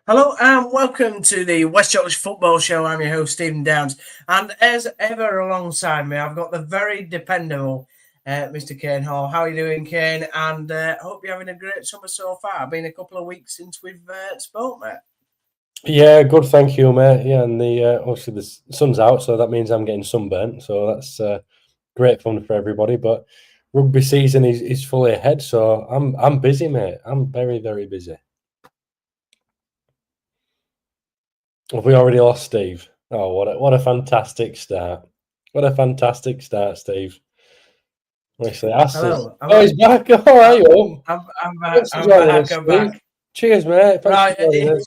Hello and welcome to the West Yorkshire Football Show. I'm your host, Stephen Downs. And as ever alongside me, I've got the very dependable Mr. Kane Hall. How are you doing, Kane? And hope you're having a great summer so far. Been a couple of weeks since we've spoke, mate. Yeah, good, thank you, mate. Yeah, and obviously the sun's out, so that means I'm getting sunburnt. So that's great fun for everybody. But rugby season is fully ahead, so I'm busy, mate. I'm very, very busy. Have we already lost Steve? Oh, what a fantastic start! What a fantastic start, Steve. Honestly, Hello. he's back. How are you? I'm back. Thanks for joining us, Steve. Cheers, mate. Thanks for joining us.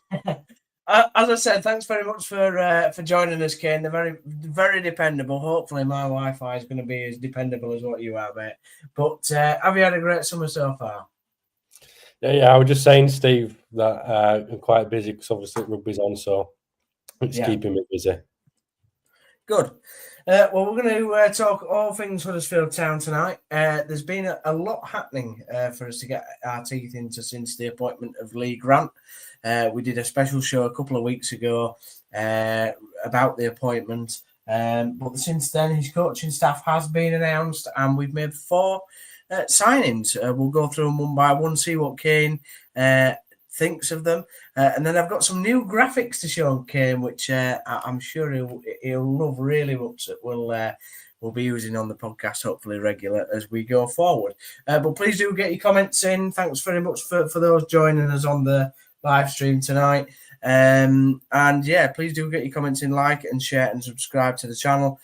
As I said, thanks very much for joining us, Kane. They're very, very dependable. Hopefully, my Wi-Fi is going to be as dependable as what you are, mate. But have you had a great summer so far? Yeah. I was just saying, Steve, that I'm quite busy because obviously rugby's on, so it's keeping me busy. Good. Well, we're going to talk all things Huddersfield Town tonight. There's been a lot happening for us to get our teeth into since the appointment of Lee Grant. We did a special show a couple of weeks ago about the appointment. But since then, his coaching staff has been announced and we've made 4 signings. We'll go through them one by one, see what Kane thinks of them. And then I've got some new graphics to show Kane, which I'm sure he'll love really much, that we'll be using on the podcast, hopefully regular as we go forward. But please do get your comments in. Thanks very much for those joining us on the live stream tonight. And yeah, please do get your comments in, like and share and subscribe to the channel.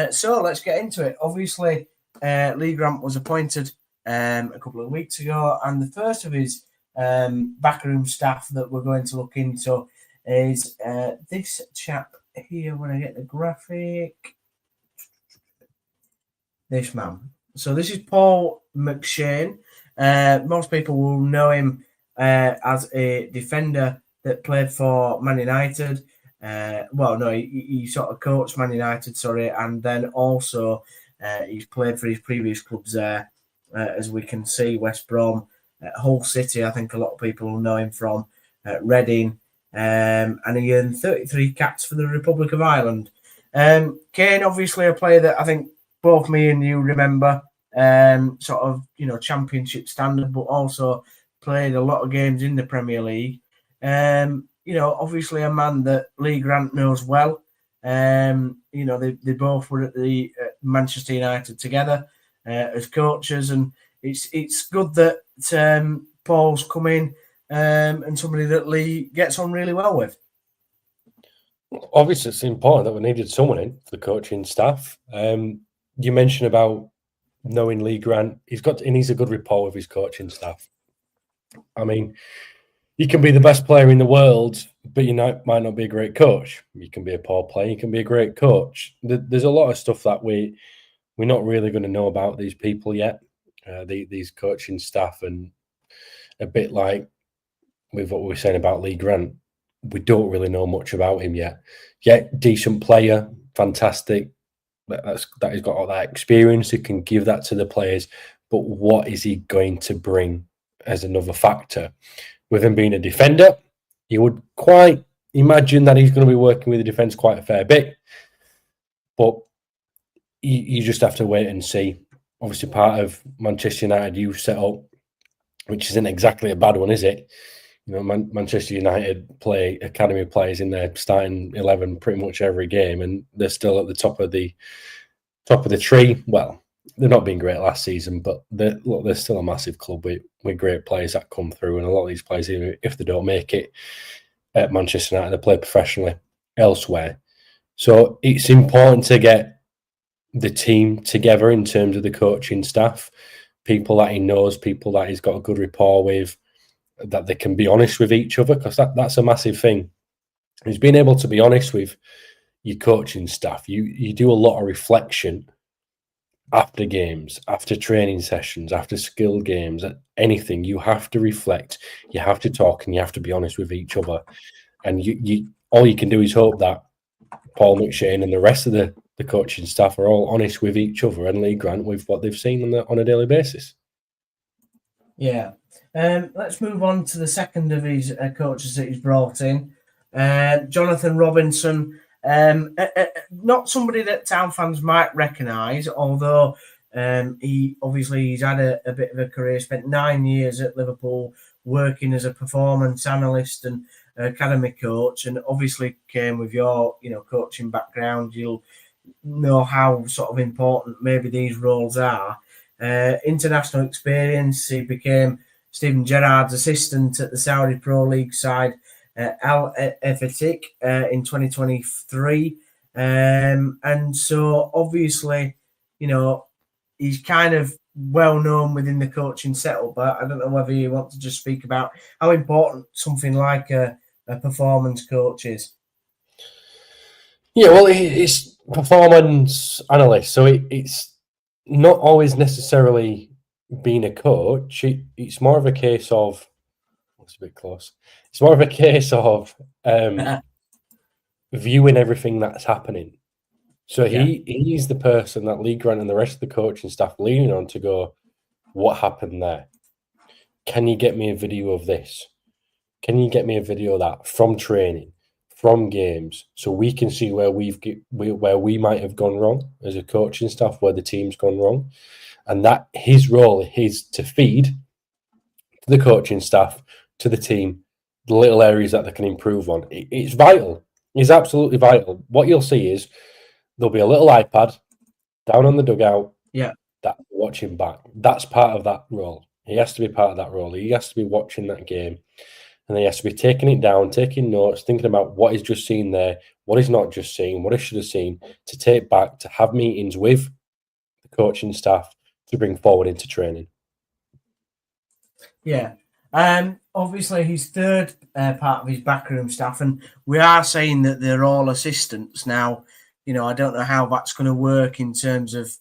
So let's get into it. Obviously, Lee Grant was appointed a couple of weeks ago, and the first of his backroom staff that we're going to look into is this chap here. When I get the graphic, this man. So this is Paul McShane. Most people will know him as a defender that played for Man United. He sort of coached Man United, and then also he's played for his previous clubs there, as we can see, West Brom, Hull City. I think a lot of people will know him from Reading, and he earned 33 caps for the Republic of Ireland. Kane, obviously a player that I think both me and you remember, championship standard, but also played a lot of games in the Premier League. Obviously a man that Lee Grant knows well. They both were at the Manchester United together as coaches, and it's good that Paul's come in and somebody that Lee gets on really well with. Obviously, it's important that we needed someone in for the coaching staff. You mentioned about knowing Lee Grant. He's a good rapport with his coaching staff. I mean, you can be the best player in the world, but you might not be a great coach. You can be a poor player, you can be a great coach. There's a lot of stuff that we're not really going to know about these people yet, these coaching staff, and a bit like with what we were saying about Lee Grant, we don't really know much about him yet. Yet, decent player, fantastic. That he's got all that experience, he can give that to the players. But what is he going to bring as another factor? With him being a defender, you would quite imagine that he's going to be working with the defence quite a fair bit. But you just have to wait and see. Obviously, part of Manchester United youth set up, which isn't exactly a bad one, is it? Manchester United play academy players in their starting 11 pretty much every game, and they're still at the top of the tree. Well, they're not being great last season, but they're still a massive club with great players that come through, and a lot of these players, even if they don't make it at Manchester United, they play professionally elsewhere. So it's important to get the team together in terms of the coaching staff, people that he knows, people that he's got a good rapport with, that they can be honest with each other, because that's a massive thing. Is being able to be honest with your coaching staff. You do a lot of reflection after games, after training sessions, after skill games, anything. You have to reflect, you have to talk, and you have to be honest with each other. And you all you can do is hope that Paul McShane and the rest of the coaching staff are all honest with each other and Lee Grant with what they've seen on a daily basis. Yeah. Let's move on to the second of his coaches that he's brought in, Jonathan Robinson. Not somebody that town fans might recognise, although he's had a bit of a career. Spent 9 years at Liverpool working as a performance analyst and academy coach, and obviously came with your coaching background. You'll know how sort of important maybe these roles are. International experience. He became Steven Gerrard's assistant at the Saudi Pro League side, Al Efatik, in 2023. And so obviously, he's kind of well known within the coaching setup, but I don't know whether you want to just speak about how important something like a performance coach is. Yeah, well, it's performance analyst, so it's not always necessarily being a coach. It's more of a case of, it's a bit close. It's more of a case of viewing everything that's happening. So he's the person that Lee Grant and the rest of the coaching staff leaning on to go, what happened there? Can you get me a video of this? Can you get me a video of that from training, from games, so we can see where we might have gone wrong as a coaching staff, where the team's gone wrong, and that his role is to feed to the coaching staff, to the team, the little areas that they can improve on. It's vital. It's absolutely vital. What you'll see is there'll be a little iPad down on the dugout. Yeah, that watching back. That's part of that role. He has to be part of that role. He has to be watching that game. And he has to be taking it down, taking notes, thinking about what he's just seen there, what he's not just seen, what he should have seen, to take back, to have meetings with the coaching staff to bring forward into training. Yeah. Obviously, his third part of his backroom staff, and we are saying that they're all assistants now. I don't know how that's going to work in terms of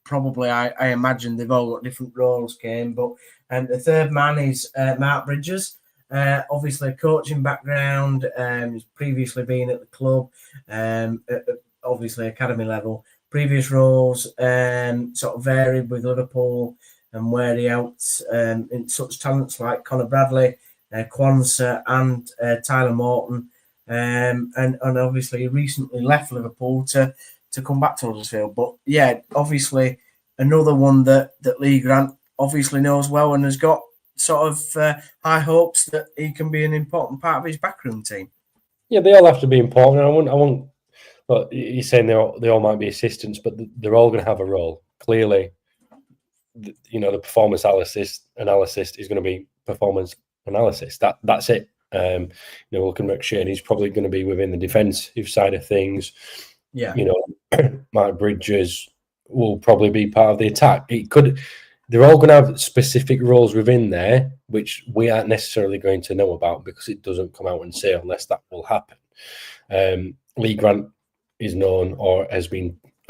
probably. I imagine they've all got different roles, Kane. But the third man is Mark Bridges. Obviously, a coaching background. He's previously been at the club, obviously academy level. Previous roles sort of varied with Liverpool and where he helped in such talents like Conor Bradley, Kwanzaa, and Tyler Morton. And obviously, he recently left Liverpool to come back to Huddersfield. But yeah, obviously, another one that Lee Grant obviously knows well and has got sort of high hopes that he can be an important part of his backroom team. Yeah, they all have to be important. I won't. Well, you're saying they all might be assistants, but they're all going to have a role. Clearly, the performance analyst is going to be performance analysis. That's it. Looking at McShane, he's probably going to be within the defensive side of things. Yeah. Mark Bridges will probably be part of the attack. They're all going to have specific roles within there, which we aren't necessarily going to know about because it doesn't come out and say unless that will happen. Lee Grant is known, or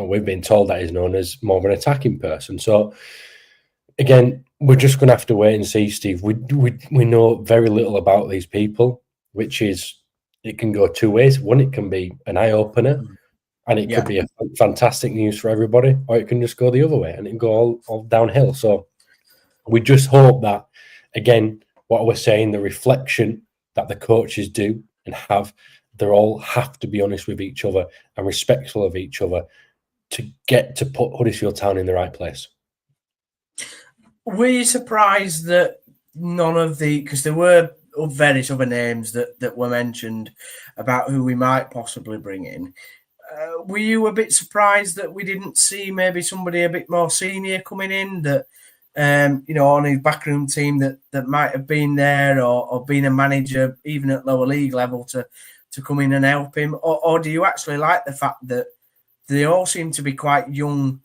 we've been told that he's known as more of an attacking person. So again, we're just going to have to wait and see, Steve. We know very little about these people, which is, it can go two ways. One, it can be an eye opener, and it could be a fantastic news for everybody, or it can just go the other way and it can go all downhill. So we just hope that, again, what we're saying, the reflection that the coaches do and they all have to be honest with each other and respectful of each other to get to put Huddersfield Town in the right place. Were you surprised that none of because there were various other names that were mentioned about who we might possibly bring in? Were you a bit surprised that we didn't see maybe somebody a bit more senior coming in that, on his backroom team that might have been there or been a manager even at lower league level to come in and help him? Or do you actually like the fact that they all seem to be quite young,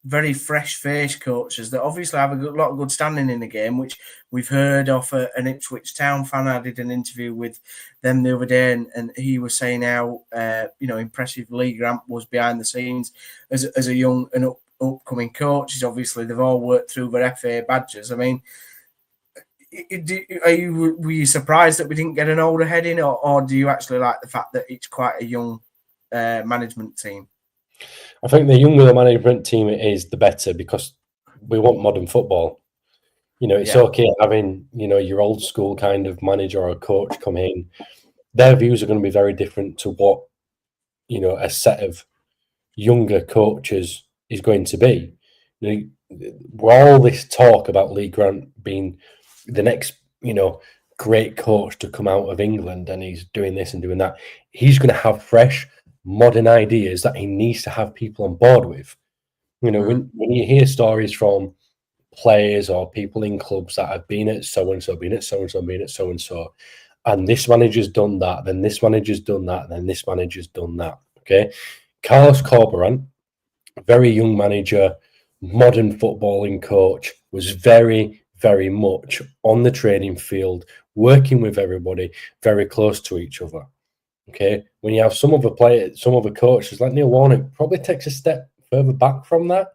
very fresh-faced coaches that obviously have a lot of good standing in the game, which we've heard of an Ipswich Town fan? I did an interview with them the other day, and he was saying how impressive Lee Grant was behind the scenes as a young and upcoming coach. Obviously, they've all worked through their FA badges. I mean, were you surprised that we didn't get an older head in, or do you actually like the fact that it's quite a young management team? I think the younger the management team is, the better, because we want modern football. It's okay having, your old school kind of manager or coach come in. Their views are going to be very different to what, a set of younger coaches is going to be. All this talk about Lee Grant being the next, great coach to come out of England, and he's doing this and doing that. He's going to have fresh, modern ideas that he needs to have people on board with. When you hear stories from players or people in clubs that have been at so and so, been at so and so, been at so and so, and this manager's done that, then this manager's done that, then this manager's done that. Okay, Carlos Corberán, very young manager, modern footballing coach, was very, very much on the training field, working with everybody, very close to each other. Okay, when you have some other players, some other coaches like Neil Warnock, probably takes a step further back from that.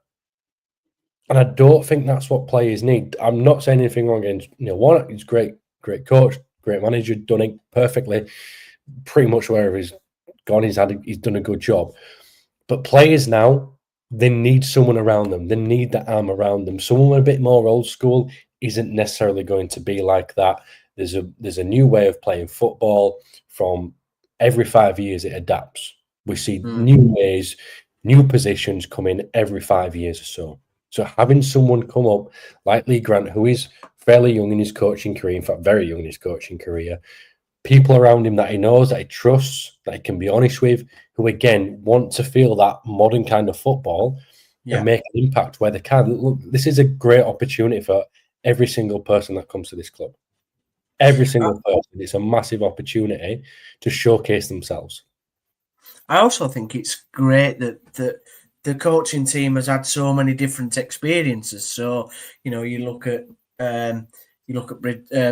And I don't think that's what players need. I'm not saying anything wrong against Neil Warnock. He's great coach, great manager, done it perfectly. Pretty much wherever he's gone, he's done a good job. But players now, they need someone around them. They need the arm around them. Someone a bit more old school isn't necessarily going to be like that. There's a new way of playing football. From every 5 years, it adapts. We see new ways, new positions come in every 5 years or so. So having someone come up like Lee Grant, who is fairly young in his coaching career, in fact, very young in his coaching career, people around him that he knows, that he trusts, that he can be honest with, who, again, want to feel that modern kind of football and make an impact where they can. Look, this is a great opportunity for every single person that comes to this club. Every single person. It's a massive opportunity to showcase themselves. I also think it's great that the coaching team has had so many different experiences. So, you look at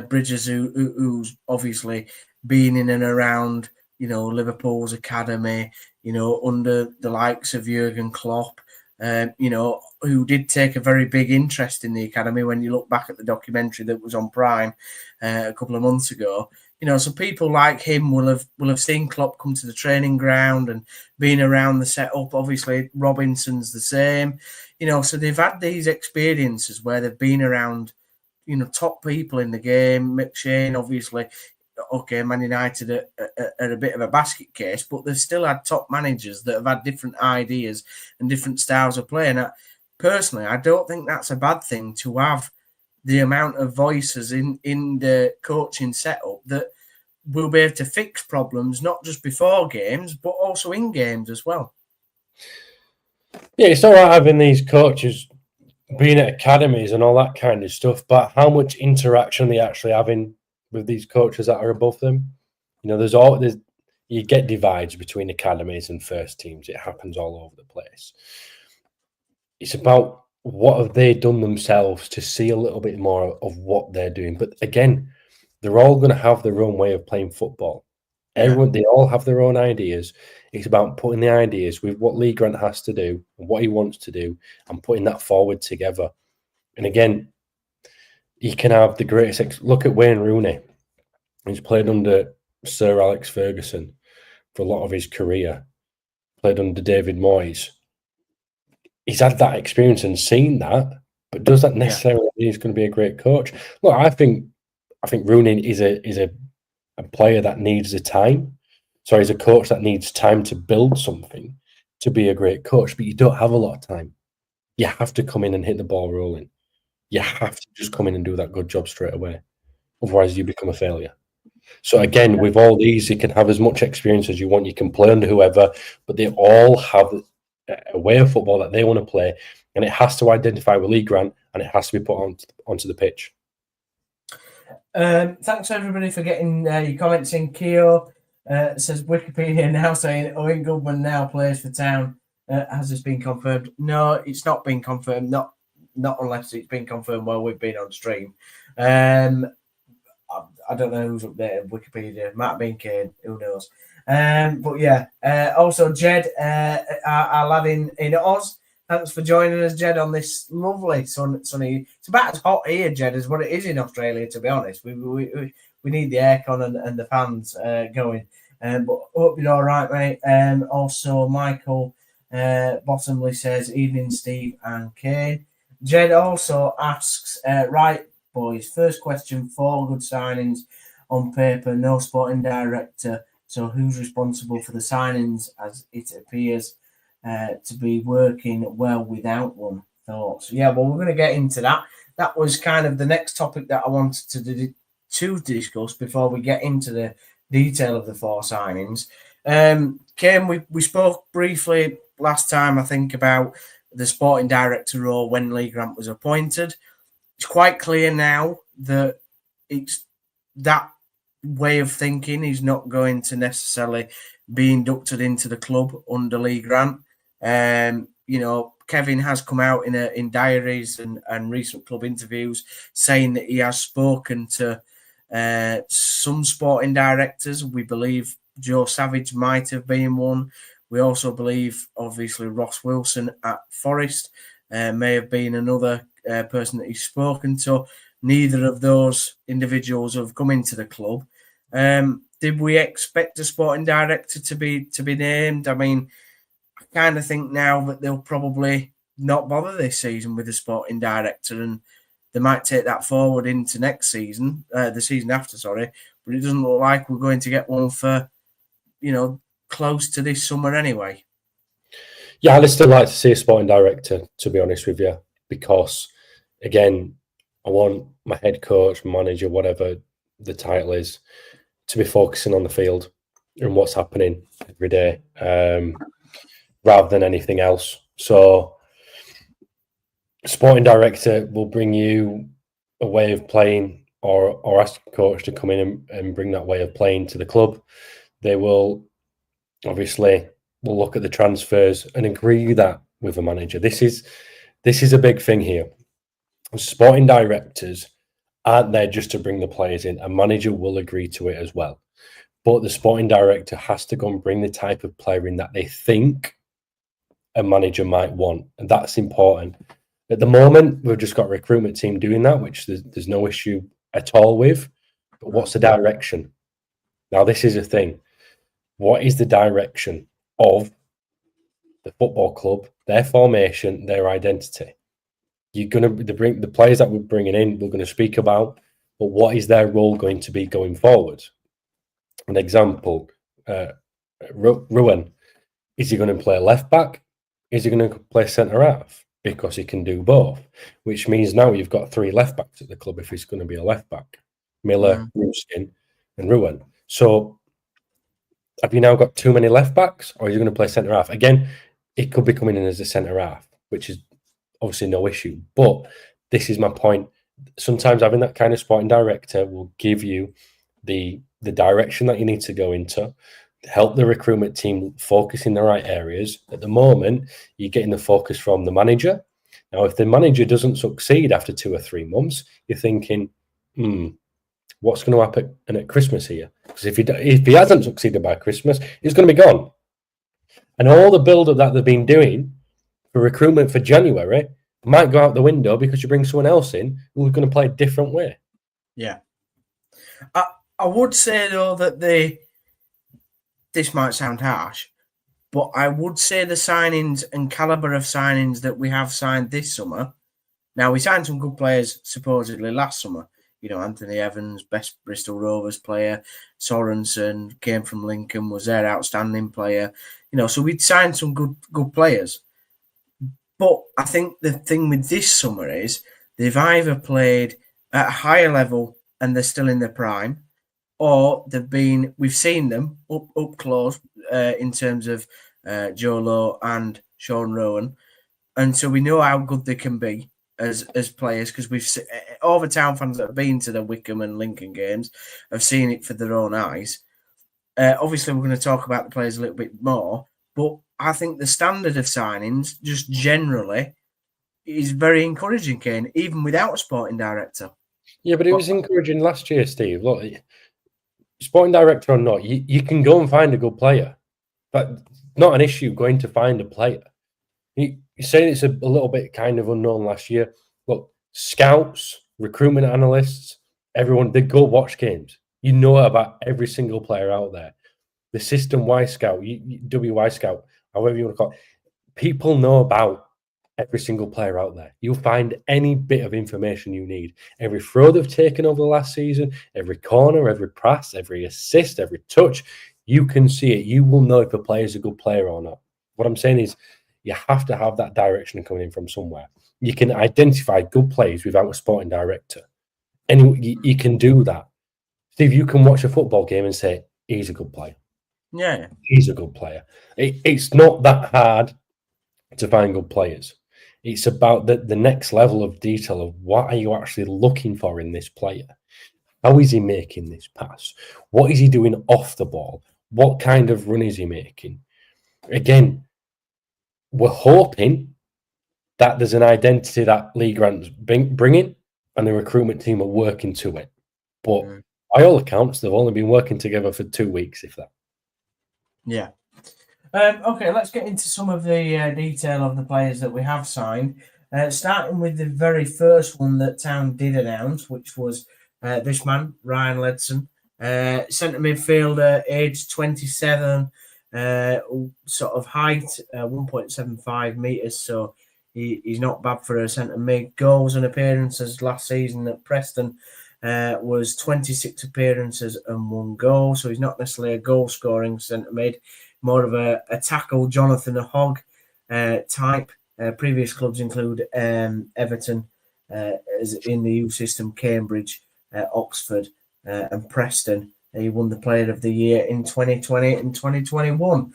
Bridges, who's obviously been in and around, Liverpool's academy, under the likes of Jurgen Klopp, who did take a very big interest in the academy. When you look back at the documentary that was on Prime a couple of months ago, so people like him will have seen Klopp come to the training ground and been around the setup. Obviously, Robinson's the same, so they've had these experiences where they've been around, top people in the game. McShane, obviously, okay, Man United are a bit of a basket case, but they've still had top managers that have had different ideas and different styles of play. And personally, I don't think that's a bad thing to have the amount of voices in the coaching setup that will be able to fix problems, not just before games, but also in games as well. Yeah, it's all right having these coaches being at academies and all that kind of stuff, but how much interaction are they actually having with these coaches that are above them? You get divides between academies and first teams. It happens all over the place. It's about what have they done themselves to see a little bit more of what they're doing. But again, they're all going to have their own way of playing football. They all have their own ideas. It's about putting the ideas with what Lee Grant has to do and what he wants to do and putting that forward together. And again, he can have the greatest. Look at Wayne Rooney. He's played under Sir Alex Ferguson for a lot of his career. Played under David Moyes. He's had that experience and seen that, but does that necessarily mean he's going to be a great coach? Look, I think Rooney is a player that needs the time. So he's a coach that needs time to build something to be a great coach, but you don't have a lot of time. You have to come in and hit the ball rolling. You have to just come in and do that good job straight away. Otherwise, you become a failure. So again, with all these, you can have as much experience as you want. You can play under whoever, but they all have a way of football that they want to play, and it has to identify with Lee Grant, and it has to be put onto the pitch. Thanks everybody for getting your comments in. Keo says Wikipedia now saying Owen Goodman now plays for Town. Has this been confirmed? No, it's not been confirmed. Not unless it's been confirmed while we've been on stream. I don't know who's updated Wikipedia. Might have been Kane. Who knows? But yeah. Also, Jed, our lad in Oz. Thanks for joining us, Jed, on this lovely sunny. It's about as hot here, Jed, as what it is in Australia. To be honest, we need the aircon and the fans going. But hope you're all right, mate. Also, Michael Bottomley says, "Evening, Steve and Kane." Jed also asks, right boys. First question, 4 good signings on paper, no sporting director. So who's responsible for the signings as it appears to be working well without one? Thoughts? Yeah, well, we're going to get into that. That was kind of the next topic that I wanted to discuss before we get into the detail of the 4 signings. Kane, we spoke briefly last time, I think, about the sporting director role when Lee Grant was appointed. It's quite clear now that it's that way of thinking is not going to necessarily be inducted into the club under Lee Grant. Kevin has come out in diaries and recent club interviews saying that he has spoken to some sporting directors. We believe Joe Savage might have been one. We also believe, obviously, Ross Wilson at Forest may have been another person that he's spoken to. Neither of those individuals have come into the club. Did we expect a sporting director to be named? I mean, I kind of think now that they'll probably not bother this season with a sporting director, and they might take that forward into next season, the season after, sorry. But it doesn't look like we're going to get one for, close to this summer anyway. Yeah, I'd still like to see a sporting director, to be honest with you, because, again, I want my head coach, manager, whatever the title is, to be focusing on the field and what's happening every day, rather than anything else. So, sporting director will bring you a way of playing, or ask the coach to come in and bring that way of playing to the club. They will obviously look at the transfers and agree that with a manager. This is a big thing here. Sporting directors aren't there just to bring the players in. A manager will agree to it as well. But the sporting director has to go and bring the type of player in that they think a manager might want. And that's important. At the moment, we've just got a recruitment team doing that, which there's no issue at all with. But what's the direction? Now, this is a thing. What is the direction of the football club, their formation, their identity? You're going to bring the players that we're bringing in, we're going to speak about, but what is their role going to be going forward? An example, Rowan, is he going to play left back? Is he going to play centre half? Because he can do both, which means now you've got 3 left backs at the club if he's going to be a left back: Miller, Ruskin, and Rowan. So have you now got too many left backs, or are you going to play centre half? Again, it could be coming in as a centre half, which is obviously no issue. But this is my point. Sometimes having that kind of sporting director will give you the direction that you need to go into, help the recruitment team focus in the right areas. At the moment, you're getting the focus from the manager. Now, if the manager doesn't succeed after 2 or 3 months, you're thinking, what's going to happen at Christmas here? Because if he hasn't succeeded by Christmas, he's going to be gone. And all the build-up that they've been doing for recruitment for January might go out the window because you bring someone else in who's going to play a different way. Yeah. I would say, though, that this might sound harsh, but I would say the signings and calibre of signings that we have signed this summer. Now, we signed some good players supposedly last summer. Anthony Evans, best Bristol Rovers player. Sorensen came from Lincoln, was their outstanding player. So we'd signed some good players. But I think the thing with this summer is they've either played at a higher level and they're still in their prime, or we've seen them up close in terms of Joe Lowe and Sean Rowan. And so we know how good they can be as players, because we've seen, all the town fans that have been to the Wickham and Lincoln games have seen it for their own eyes. Obviously, we're going to talk about the players a little bit more, but I think the standard of signings just generally is very encouraging, Kane, even without a sporting director. Yeah, but it was encouraging last year, Steve. Look, sporting director or not, you can go and find a good player. But not an issue going to find a player. You're saying it's a little bit kind of unknown last year. Look, scouts, recruitment analysts, everyone, they go watch games. You know about every single player out there. The system Y Scout, WY Scout, however you want to call it. People know about every single player out there. You'll find any bit of information you need. Every throw they've taken over the last season, every corner, every pass, every assist, every touch, you can see it. You will know if a player is a good player or not. What I'm saying is you have to have that direction coming in from somewhere. You can identify good players without a sporting director. And you can do that. Steve, you can watch a football game and say, he's a good player. Yeah. He's a good player. It's not that hard to find good players. It's about the next level of detail of what are you actually looking for in this player? How is he making this pass? What is he doing off the ball? What kind of run is he making? Again, we're hoping that there's an identity that Lee Grant's bringing and the recruitment team are working to it. But by all accounts, they've only been working together for 2 weeks, if that. Yeah. Okay, let's get into some of the detail of the players that we have signed. Starting with the very first one that Town did announce, which was this man, Ryan Leonson, centre midfielder, age 27, sort of height, 1.75 metres, so he's not bad for a centre mid. Goals and appearances last season at Preston was 26 appearances and 1 goal, so he's not necessarily a goal-scoring centre mid, more of a tackle Jonathan Hogg type. Previous clubs include Everton, as in the youth system, Cambridge, Oxford, and Preston. He won the Player of the Year in 2020 and 2021.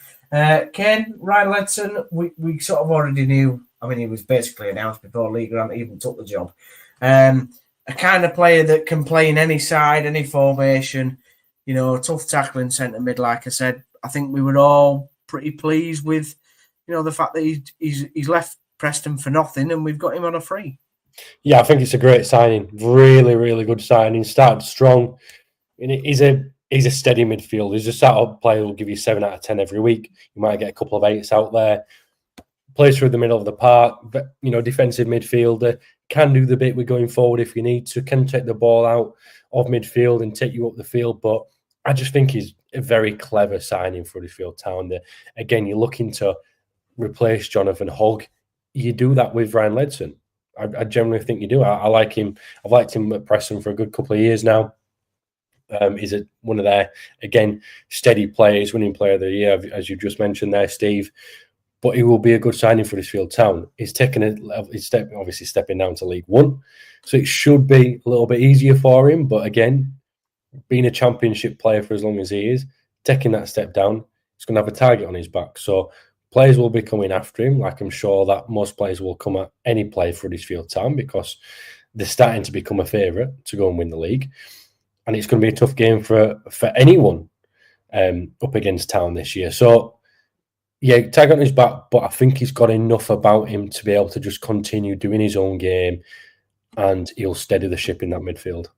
Kane, Ryan Leonson, we sort of already knew. I mean, he was basically announced before Lee Grant even took the job. A kind of player that can play in any side, any formation, tough tackling centre mid, like I said. I think we were all pretty pleased with, the fact that he's left Preston for nothing and we've got him on a free. Yeah, I think it's a great signing. Really, really good signing. Started strong. And he's a steady midfielder. He's a sort player who will give you 7 out of 10 every week. You might get a couple of 8s out there. Plays through the middle of the park, but defensive midfielder, can do the bit with going forward if you need to, can take the ball out of midfield and take you up the field. But I just think he's a very clever signing for Huddersfield Town. Again, you're looking to replace Jonathan Hogg. You do that with Ryan Leonson. I generally think you do. I like him. I've liked him at Preston for a good couple of years now. He's one of their, again, steady players, winning Player of the Year, as you just mentioned there, Steve. But he will be a good signing for Huddersfield Town. He's obviously stepping down to League One, so it should be a little bit easier for him. But again, being a Championship player for as long as he is, taking that step down, he's going to have a target on his back. So players will be coming after him, like I'm sure that most players will come at any player for Huddersfield Town because they're starting to become a favourite to go and win the league. And it's going to be a tough game for anyone up against Town this year. So, yeah, tag on his back, but I think he's got enough about him to be able to just continue doing his own game and he'll steady the ship in that midfield.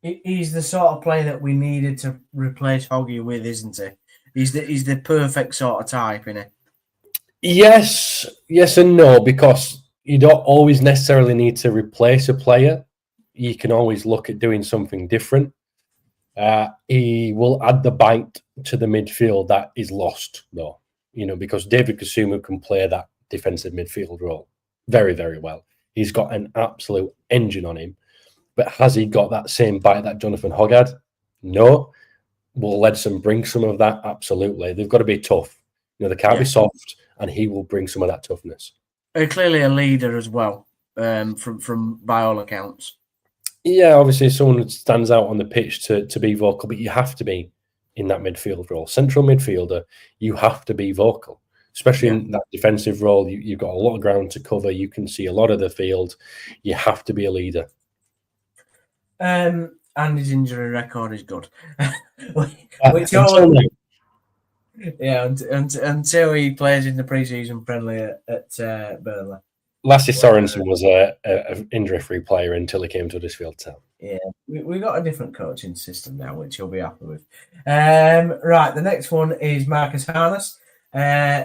He's the sort of player that we needed to replace Hoggy with, isn't he? He's the perfect sort of type, isn't he? Yes and no, because you don't always necessarily need to replace a player. You can always look at doing something different. He will add the bite to the midfield that is lost, though. Because David Kasuma can play that defensive midfield role very, very well. He's got an absolute engine on him. But has he got that same bite that Jonathan Hogg had? No. Will Leonson bring some of that? Absolutely. They've got to be tough. They can't be soft, and he will bring some of that toughness. Clearly a leader as well, from by all accounts. Yeah, obviously someone who stands out on the pitch to be vocal, but you have to be in that midfield role. Central midfielder, you have to be vocal, especially in that defensive role. You've got a lot of ground to cover. You can see a lot of the field. You have to be a leader. And his injury record is good. Until he plays in the pre-season friendly at Burnley. Lassie Sorensen was an injury-free player until he came to Huddersfield Town. Yeah, we got a different coaching system now, which he'll be happy with. Right, the next one is Marcus Harness,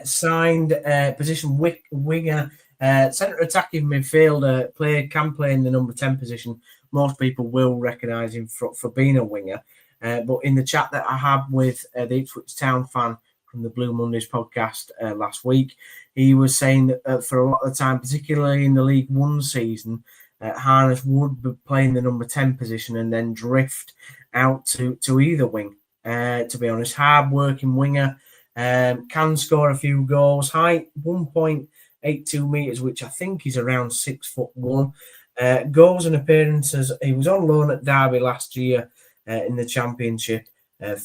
signed position winger, centre attacking midfielder, can play in the number 10 position. Most people will recognise him for being a winger. But in the chat that I had with the Ipswich Town fan, from the Blue Mondays podcast last week. He was saying that for a lot of the time, particularly in the League One season, Harness would be playing the number 10 position and then drift out to either wing. To be honest, hard-working winger, can score a few goals. Height 1.82 meters, which I think is around 6'1". Goals and appearances. He was on loan at Derby last year in the Championship.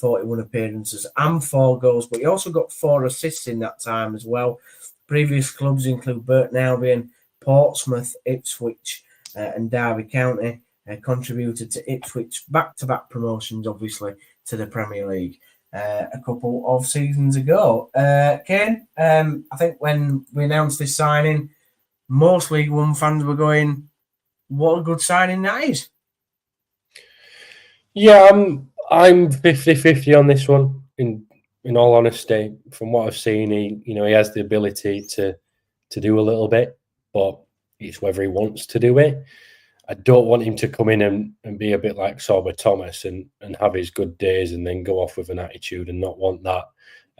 41 appearances and 4 goals, but he also got 4 assists in that time as well. Previous clubs include Burton Albion, Portsmouth, Ipswich, and Derby County. Contributed to Ipswich back-to-back promotions, obviously, to the Premier League a couple of seasons ago. Kane, I think when we announced this signing, most League One fans were going, what a good signing that is. Yeah, I'm 50-50 on this one. In all honesty, from what I've seen, he has the ability to do a little bit, but it's whether he wants to do it. I don't want him to come in and be a bit like Sorba Thomas and have his good days and then go off with an attitude and not want that.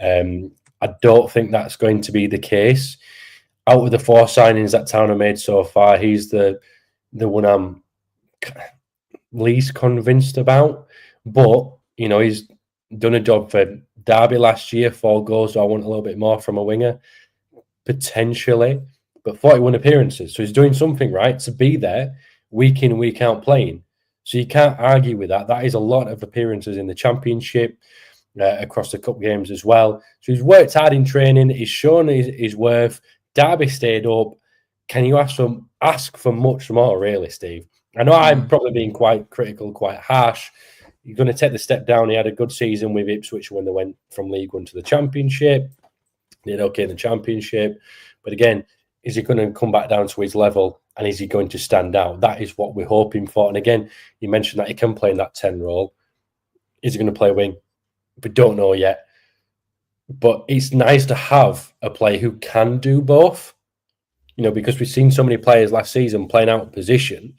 I don't think that's going to be the case. Out of the 4 signings that Town have made so far, he's the one I'm least convinced about. But, he's done a job for Derby last year, 4 goals, so I want a little bit more from a winger, potentially. But 41 appearances, so he's doing something right to be there week in, week out playing. So you can't argue with that. That is a lot of appearances in the Championship, across the cup games as well. So he's worked hard in training. He's shown his worth. Derby stayed up. Can you ask for much more, really, Steve? I know I'm probably being quite critical, quite harsh. You're going to take the step down. He had a good season with Ipswich when they went from League One to the Championship. They did okay in the Championship. But again, is he going to come back down to his level and is he going to stand out? That is what we're hoping for. And again, you mentioned that he can play in that 10 role. Is he going to play wing? We don't know yet. But it's nice to have a player who can do both, because we've seen so many players last season playing out of position.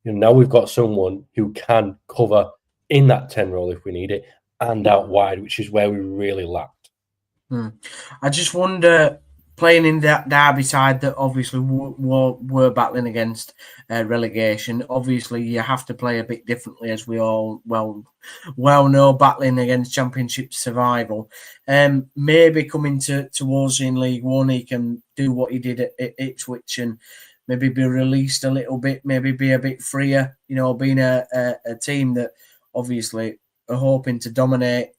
Now we've got someone who can cover in that 10 role if we need it and out wide, which is where we really lacked. I just wonder, playing in that Derby side that obviously were battling against relegation, obviously you have to play a bit differently, as we all well know, battling against Championship survival. Maybe coming towards in League One, he can do what he did at Ipswich and maybe be released a little bit, maybe be a bit freer, being a team that obviously are hoping to dominate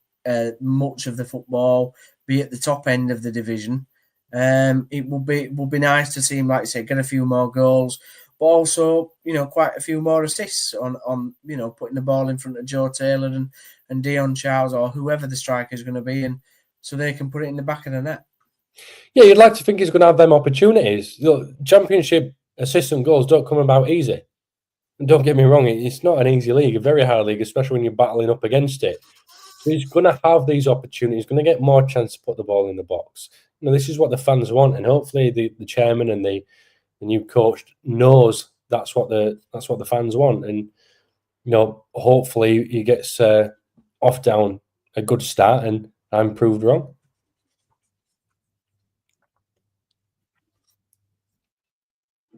much of the football, be at the top end of the division. It will be nice to see him, like you say, get a few more goals, but also, quite a few more assists on putting the ball in front of Joe Taylor and Dion Charles or whoever the striker is going to be, and so they can put it in the back of the net. Yeah, you'd like to think he's going to have them opportunities. Look, Championship assists and goals don't come about easy. And don't get me wrong, it's not an easy league, a very hard league, especially when you're battling up against it. So he's going to have these opportunities, going to get more chance to put the ball in the box. This is what the fans want, and hopefully the chairman and the new coach knows that's what the fans want. And hopefully he gets off down a good start, and I'm proved wrong.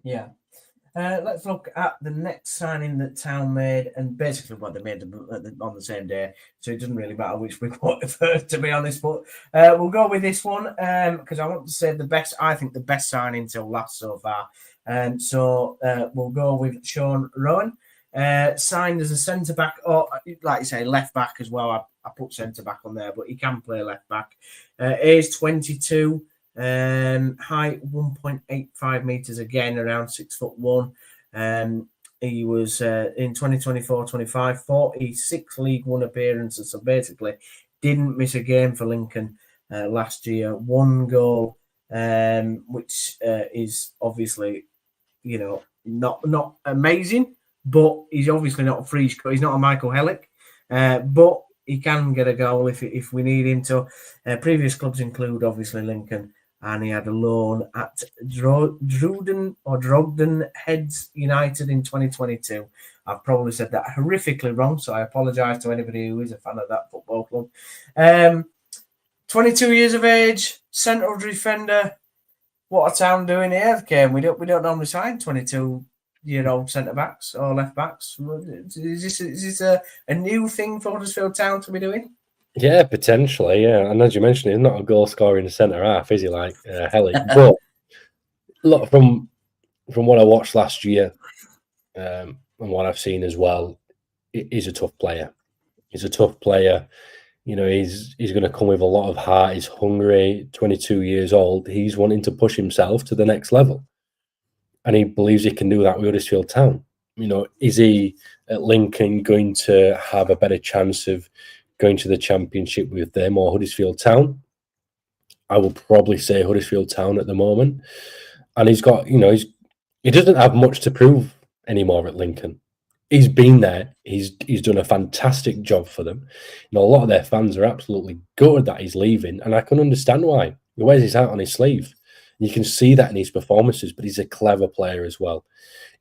Yeah. Let's look at the next signing that Town made, and basically what they made on the same day. So it doesn't really matter which we put first, to be honest. But we'll go with this one because I want to say the best. I think the best signing till last so far. So we'll go with Sean Rowan, signed as a centre back, or like you say, left back as well. I put centre back on there, but he can play left back. Age 22. Height 1.85 meters, again around 6'1". He was in 2024-25 46 League One appearances, so basically didn't miss a game for Lincoln last year. 1 goal, which is obviously not amazing, but he's obviously not a freeze. He's not a Michael Hellick, but he can get a goal if we need him to. Previous clubs include obviously Lincoln. And he had a loan at Drogden Heads United in 2022. I've probably said that horrifically wrong, so I apologise to anybody who is a fan of that football club. 22 years of age, central defender. What a town doing here, Kane. We don't normally sign 22-year-old centre backs or left backs. Is this a new thing for Huddersfield Town to be doing? Yeah, potentially. Yeah, and as you mentioned, he's not a goal scorer in the centre half, is he? Like Hellick, but look from what I watched last year, and what I've seen as well, he's a tough player. He's a tough player. You know, he's going to come with a lot of heart. He's hungry. 22 years old. He's wanting to push himself to the next level, and he believes he can do that with Huddersfield Town. You know, is he at Lincoln going to have a better chance of going to the Championship with them or Huddersfield Town? I will probably say Huddersfield Town at the moment. And he's got, you know, he doesn't have much to prove anymore at Lincoln. He's been there. He's done a fantastic job for them. You know, a lot of their fans are absolutely gutted that he's leaving, and I can understand why. He wears his heart on his sleeve. You can see that in his performances, but he's a clever player as well.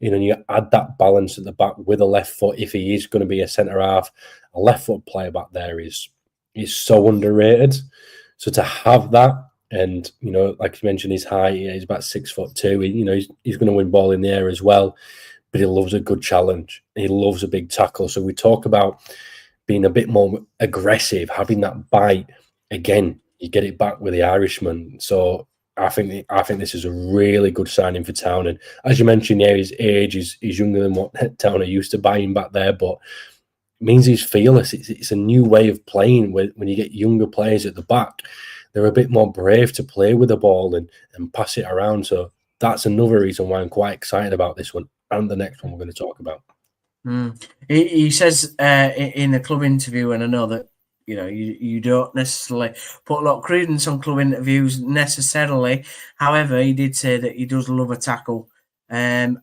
You know, and you add that balance at the back with a left foot. If he is going to be a centre half, a left foot player back there is so underrated. So to have that, and you know, like you mentioned, his height, he's about 6'2". You know, he's going to win ball in the air as well. But he loves a good challenge. He loves a big tackle. So we talk about being a bit more aggressive, having that bite. Again, you get it back with the Irishman. So I think this is a really good signing for Town. And as you mentioned, yeah, his age is younger than what Town are used to buying back there, but it means he's fearless. It's a new way of playing when you get younger players at the back. They're a bit more brave to play with the ball and pass it around. So that's another reason why I'm quite excited about this one and the next one we're going to talk about. He says in a club interview, and I know that you know you don't necessarily put a lot of credence on club interviews necessarily. However, he did say that he does love a tackle, and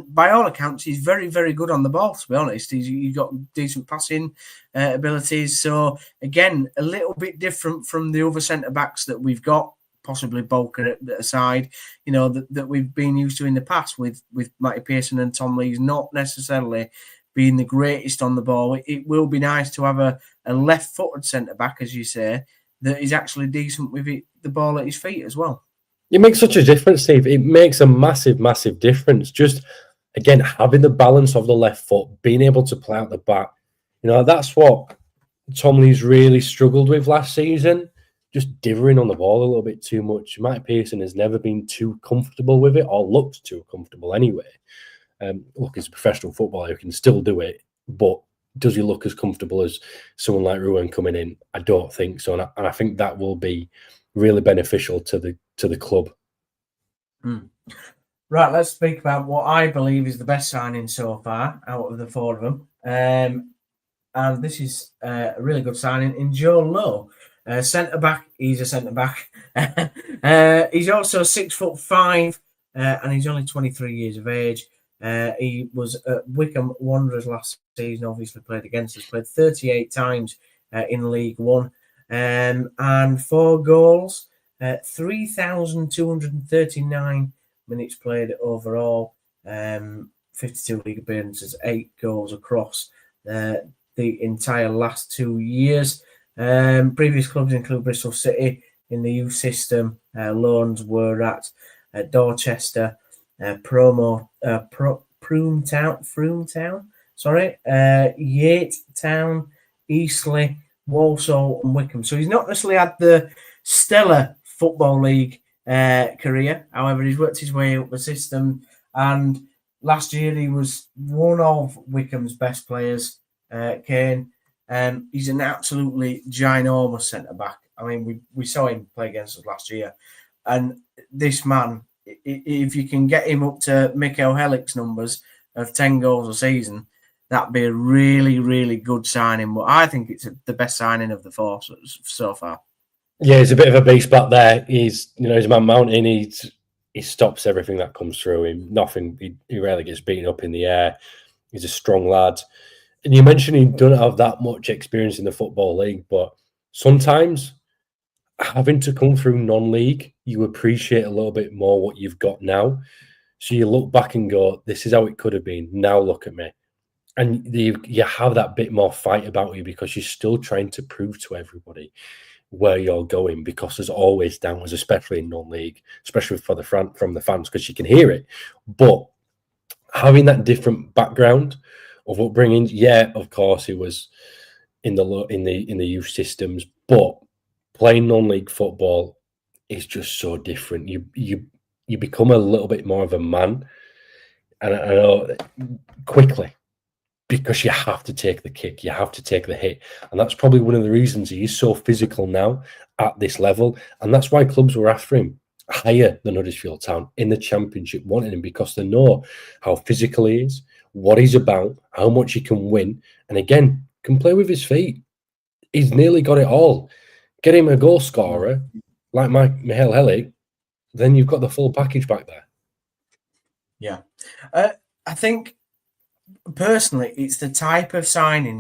by all accounts, he's very, very good on the ball. To be honest, he's got decent passing abilities. So again, a little bit different from the other centre backs that we've got. Possibly Bolker at the side, you know, that we've been used to in the past with Matty Pearson and Tom Lees not necessarily being the greatest on the ball. It will be nice to have a left-footed centre-back, as you say, that is actually decent with the ball at his feet as well. It makes such a difference, Steve. It makes a massive, massive difference. Just, again, having the balance of the left foot, being able to play out the back. You know, that's what Tom Lees really struggled with last season. Just dithering on the ball a little bit too much. Mike Pearson has never been too comfortable with it, or looked too comfortable anyway. Look, he's a professional footballer who can still do it, but does he look as comfortable as someone like Rowan coming in? I don't think so, and I think that will be really beneficial to the club. Right, let's speak about what I believe is the best signing so far out of the four of them, and this is a really good signing in Joe Lowe. Centre back, he's a centre back. He's also 6'5", and he's only 23 years of age. He was at Wycombe Wanderers last season, obviously played against us, played 38 times in League One, and 4 goals, 3,239 minutes played overall, 52 league appearances, 8 goals across the entire last 2 years. Previous clubs include Bristol City in the youth system. Loans were at Dorchester, Frometown, Yate Town, Eastleigh, Walsall, and Wycombe. So he's not necessarily had the stellar Football League career. However, he's worked his way up the system, and last year he was one of Wycombe's best players, Kane. He's an absolutely ginormous centre-back. I mean, we saw him play against us last year. And this man, if you can get him up to Mikael Hellick's numbers of 10 goals a season, that'd be a really, really good signing. But I think it's the best signing of the four so far. Yeah, he's a bit of a beast back there. He's a man mountain. He stops everything that comes through him. He rarely gets beaten up in the air. He's a strong lad. And you mentioned he don't have that much experience in the Football League, but sometimes having to come through non-league, you appreciate a little bit more what you've got now. So you look back and go, this is how it could have been. Now look at me. And you have that bit more fight about you because you're still trying to prove to everybody. where you're going, because there's always doubters, especially in non-league, especially from the fans, because you can hear it. But having that different background of upbringing, yeah, of course, he was in the youth systems, but playing non-league football is just so different. You become a little bit more of a man, and I know quickly, because you have to take the kick, you have to take the hit, and that's probably one of the reasons he is so physical now at this level, and that's why clubs were after him higher than Huddersfield Town in the Championship, wanting him, because they know how physical he is, what he's about, how much he can win, and again, can play with his feet. He's nearly got it all. Get him a goal scorer like Michael Hellig, then you've got the full package back there. Yeah. I think, personally, it's the type of signing,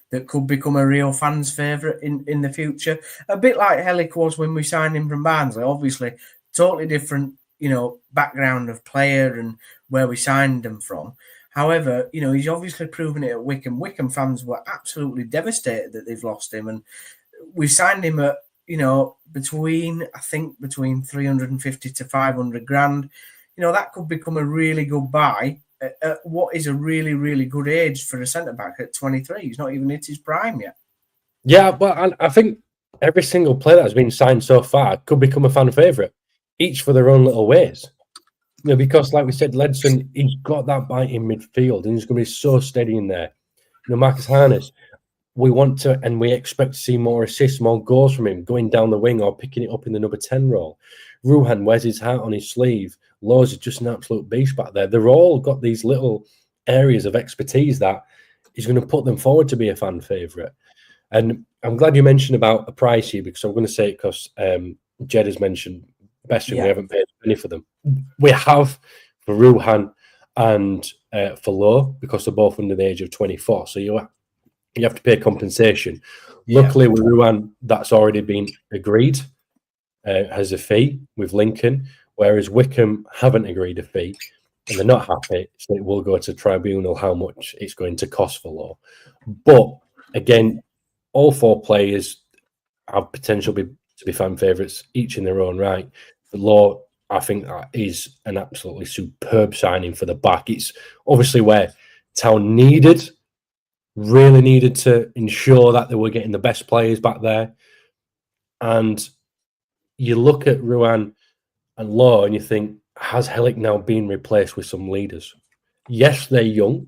that could become a real fan's favourite in the future. A bit like Hellig was when we signed him from Barnsley. Obviously, totally different, background of player and where we signed him from. However, he's obviously proven it at Wycombe. Wycombe fans were absolutely devastated that they've lost him. And we signed him at, between 350 to 500 grand. That could become a really good buy at what is a really, really good age for a centre-back at 23. He's not even hit his prime yet. Yeah, but I think every single player that has been signed so far could become a fan favourite, each for their own little ways. Because like we said, Leonson, he's got that bite in midfield, and he's going to be so steady in there. Marcus Harness, we want to, and we expect to see more assists, more goals from him, going down the wing or picking it up in the number 10 role. Rowan wears his heart on his sleeve. Laws is just an absolute beast back there. They've all got these little areas of expertise that is going to put them forward to be a fan favourite. And I'm glad you mentioned about a price here, because I'm going to say it because Jed has mentioned best thing we haven't paid any for them. We have for Rowan and for Lowe, because they're both under the age of 24. So you have to pay compensation. Yeah. Luckily, with Rowan, that's already been agreed as a fee with Lincoln, whereas Wycombe haven't agreed a fee, and they're not happy, so it will go to tribunal how much it's going to cost for Lowe. But again, all four players have potential to be fan favourites, each in their own right. For Lowe, I think that is an absolutely superb signing for the back. It's obviously where Town really needed to ensure that they were getting the best players back there. And you look at Rowan and Lowe and you think, has Hellig now been replaced with some leaders? Yes, they're young.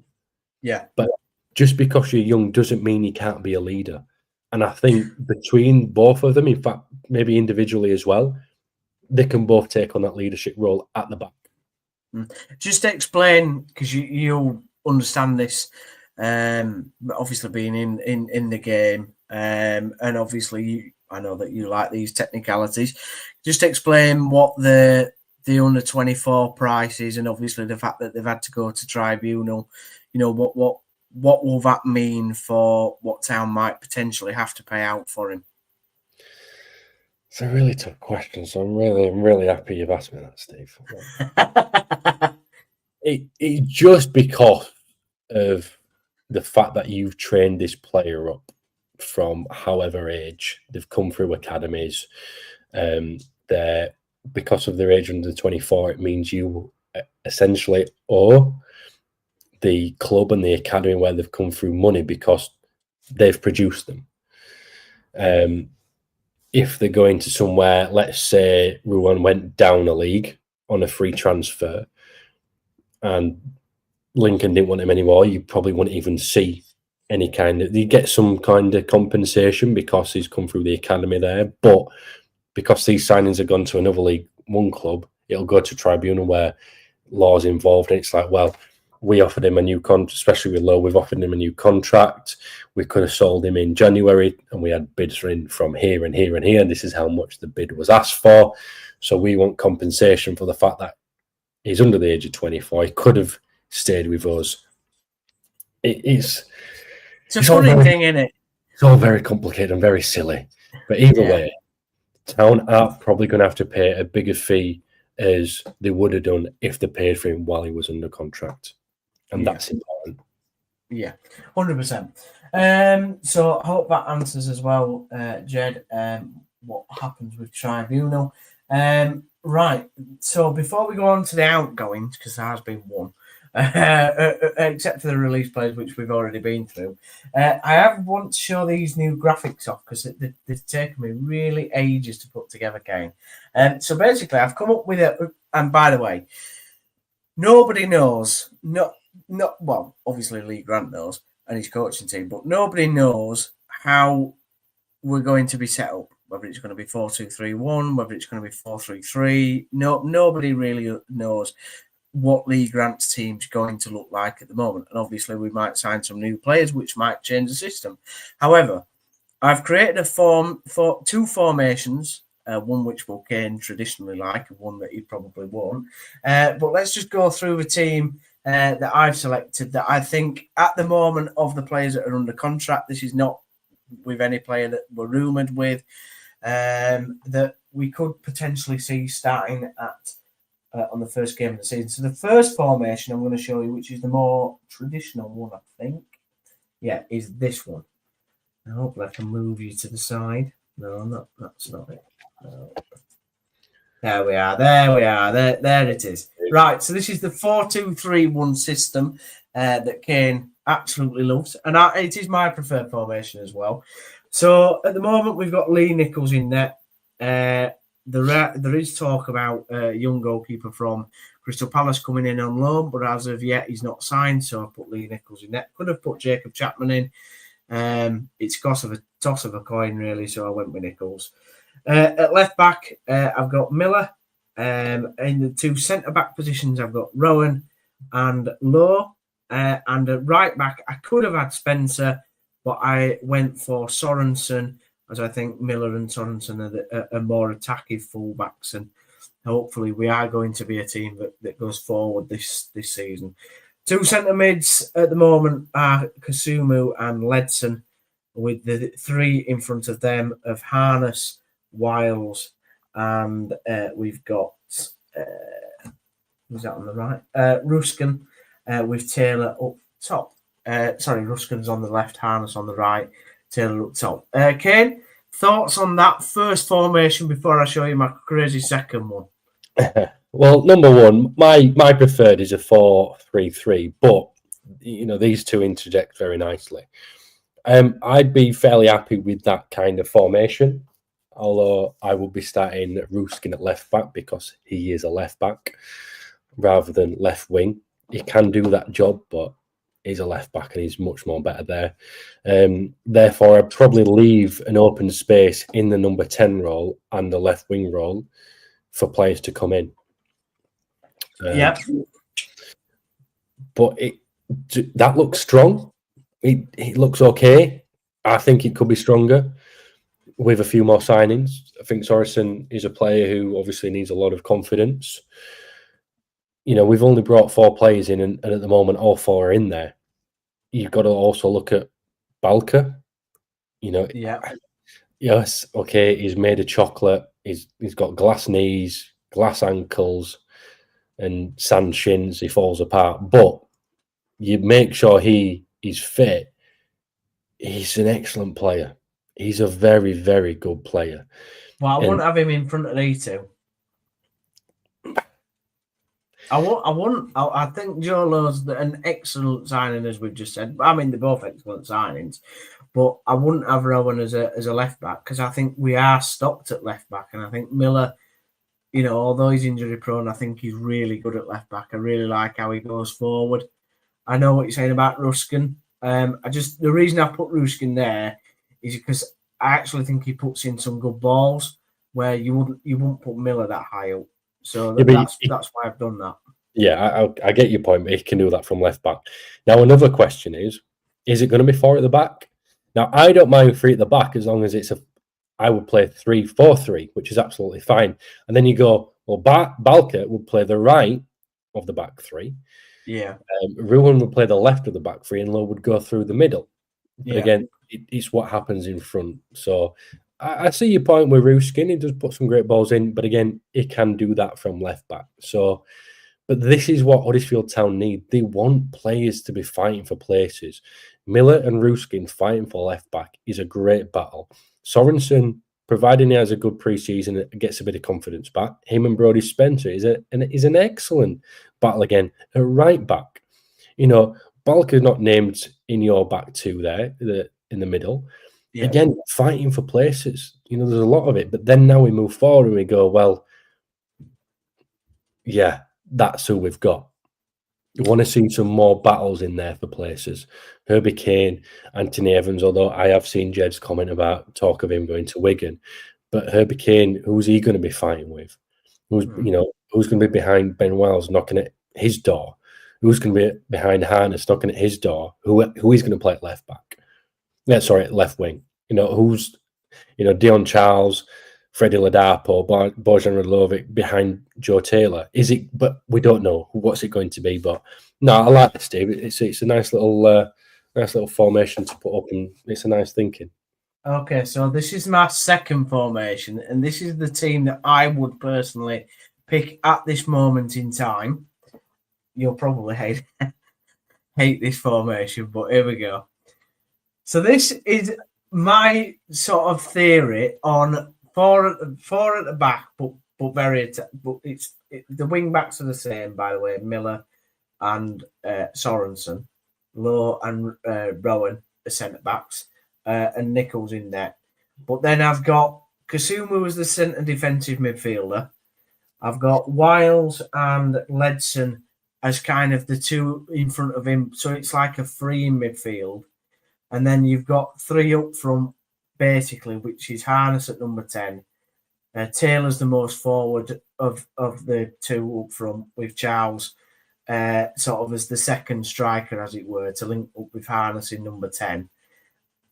Yeah. But just because you're young doesn't mean you can't be a leader. And I think between both of them, in fact, maybe individually as well, they can both take on that leadership role at the back. Just to explain, because you'll understand this, obviously being in the game, and obviously I know that you like these technicalities. Just explain what the under 24 price is, and obviously the fact that they've had to go to tribunal. What will that mean for what Town might potentially have to pay out for him? It's a really tough question, so I'm really happy you've asked me that, Steve. It's just because of the fact that you've trained this player up from however age they've come through academies. Because of their age under 24, it means you essentially owe the club and the academy where they've come through money because they've produced them. If they're going to somewhere, let's say Rowan went down a league on a free transfer and Lincoln didn't want him anymore, you probably wouldn't even see any kind of... You get some kind of compensation because he's come through the academy there, but because these signings have gone to another League One club, it'll go to tribunal where law's involved, and it's like, well, we offered him a new contract, especially with Lowe, we've offered him a new contract. We could have sold him in January and we had bids in from here and here and here, and this is how much the bid was asked for. So we want compensation for the fact that he's under the age of 24. He could have stayed with us. It's a funny thing, isn't it? It's all very complicated and very silly. But either way, Town are probably going to have to pay a bigger fee as they would have done if they paid for him while he was under contract. And that's important. Yeah, 100%. So I hope that answers as well, Jed, what happens with Tribunal. Right, so before we go on to the outgoings, because there has been one, except for the release players, which we've already been through, I want to show these new graphics off because they've taken me really ages to put together, Kane. So basically, I've come up with and by the way, nobody knows, well, obviously Lee Grant knows and his coaching team, but nobody knows how we're going to be set up. Whether it's going to be 4-2-3-1, whether it's going to be 4-3-3, nobody really knows what Lee Grant's team's going to look like at the moment. And obviously, we might sign some new players, which might change the system. However, I've created two formations. One which will Kane traditionally like, and one that he probably won't. But let's just go through the team that I've selected that I think at the moment of the players that are under contract, this is not with any player that we're rumoured with, that we could potentially see starting at on the first game of the season. So the first formation I'm going to show you, which is the more traditional one, I think, is this one. I hope I can move you to the side. No, that's not it. No. There we are. There it is. Right, so this is the 4-2-3-1 system that Kane absolutely loves. And it is my preferred formation as well. So at the moment, we've got Lee Nichols in net. There is talk about a young goalkeeper from Crystal Palace coming in on loan, but as of yet, he's not signed. So I put Lee Nichols in net. Could have put Jacob Chapman in. It's toss of a coin, really. So I went with Nichols. At left back, I've got Miller. In the two centre back positions, I've got Rowan and Lowe. And at right back, I could have had Spencer, but I went for Sorensen, as I think Miller and Sorensen are more attacking fullbacks, and hopefully we are going to be a team that goes forward this season. Two centre mids at the moment are Kasumu and Leonson, with the three in front of them of Harness, Wiles, and we've got who's that on the right? Ruskin with Taylor up top. Ruskin's on the left, Harness on the right, Taylor up top. Kane, thoughts on that first formation before I show you my crazy second one? Well, number one, my preferred is a 4-3-3, but these two interject very nicely. I'd be fairly happy with that kind of formation, although I would be starting Ruskin at left back because he is a left back rather than left wing. He can do that job, but he's a left back and he's much more better there. Therefore, I'd probably leave an open space in the number 10 role and the left wing role for players to come in. But that looks strong. It looks okay. I think it could be stronger with a few more signings. I think Sorensen is a player who obviously needs a lot of confidence. We've only brought 4 players in, and at the moment, all 4 are in there. You've got to also look at Balker. Yes, okay, he's made of chocolate. He's got glass knees, glass ankles, and sand shins. He falls apart. But you make sure he is fit. He's an excellent player. He's a very, very good player. Well, I wouldn't have him in front of E2. I think Joe Lowe's an excellent signing, as we've just said. I mean, they're both excellent signings, but I wouldn't have Rowan as a left back because I think we are stopped at left back, and I think Miller, although he's injury prone, I think he's really good at left back. I really like how he goes forward. I know what you're saying about Ruskin. The reason I put Ruskin there is because I actually think he puts in some good balls where you wouldn't put Miller that high up. So that's why I've done that. Yeah, I get your point, but he can do that from left back. Now, another question is it going to be 4 at the back? Now, I don't mind 3 at the back as long as I would play 3-4-3, which is absolutely fine. And then you go, well, Balker would play the right of the back 3. Yeah. Rowan would play the left of the back 3, and Lowe would go through the middle. But again, it's what happens in front. So I see your point with Ruskin. He does put some great balls in, but again, he can do that from left back. So, but this is what Huddersfield Town need. They want players to be fighting for places. Miller and Ruskin fighting for left back is a great battle. Sorensen, providing he has a good pre-season and gets a bit of confidence back, him and Brodie Spencer is an excellent battle again at right back. You know, Balker's not named in your back two there, in the middle. Yeah. Again, fighting for places. You know, there's a lot of it. But then now we move forward and we go, well, yeah, that's who we've got. You want to see some more battles in there for places. Herbie Kane, Anthony Evans, although I have seen Jed's comment about talk of him going to Wigan. But Herbie Kane, who's he going to be fighting with? Who's going to be behind Ben Wiles knocking at his door? Who's going to be behind Harness knocking at his door? Who is going to play at left back? Yeah, sorry, left wing. You know, who's, Dion Charles, Freddie Ladapo, Bojan Radlovic behind Joe Taylor. Is it? But we don't know what's it going to be. But no, I like this, Steve. It's a nice little formation to put up, and it's a nice thinking. Okay, so this is my second formation, and this is the team that I would personally pick at this moment in time. You'll probably hate this formation, but here we go. So this is my sort of theory on four at the back, but it's the wing backs are the same, by the way. Miller and Sorensen, Lowe and Rowan, the centre backs, and Nichols in there. But then I've got Kasumu as the centre defensive midfielder. I've got Wiles and Leonson as kind of the two in front of him, so it's like a three in midfield. And then you've got three up front, basically, which is Harness at number 10. Taylor's the most forward of the two up front, with Charles sort of as the second striker, as it were, to link up with Harness in number 10.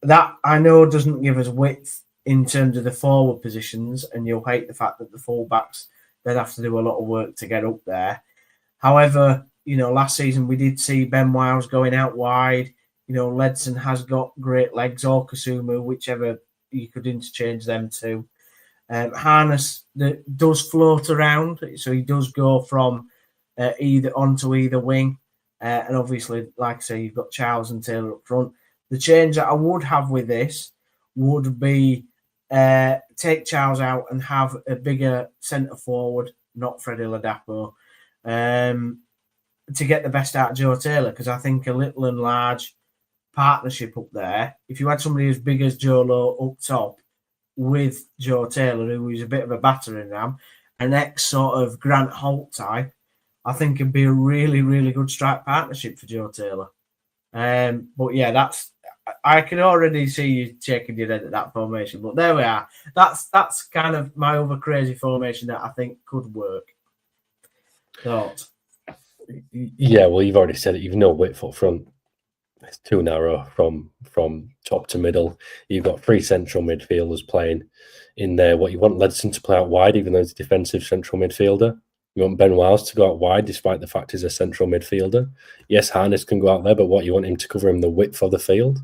That, I know, doesn't give us width in terms of the forward positions, and you'll hate the fact that the full-backs, they'd have to do a lot of work to get up there. However, last season we did see Ben Wiles going out wide. Leonson has got great legs, or Kasumu, whichever you could interchange them to. Harness does float around, so he does go from either onto either wing. And obviously, like I say, you've got Charles and Taylor up front. The change that I would have with this would be take Charles out and have a bigger centre forward, not Freddie Ladapo, to get the best out of Joe Taylor, because I think a little and large partnership up there, if you had somebody as big as Joe Lowe up top with Joe Taylor, who is a bit of a battering ram, an ex sort of Grant Holt type, I think it'd be a really, really good strike partnership for Joe Taylor. But yeah, I can already see you shaking your head at that formation. But there we are. That's kind of my other crazy formation that I think could work. Thoughts? Yeah, well, you've already said it. You've no width up front. It's too narrow from top to middle. You've got three central midfielders playing in there. What you want Leonson to play out wide, even though he's a defensive central midfielder. You want Ben Wiles to go out wide, despite the fact he's a central midfielder. Yes, Harness can go out there, but what you want him to cover him the width of the field.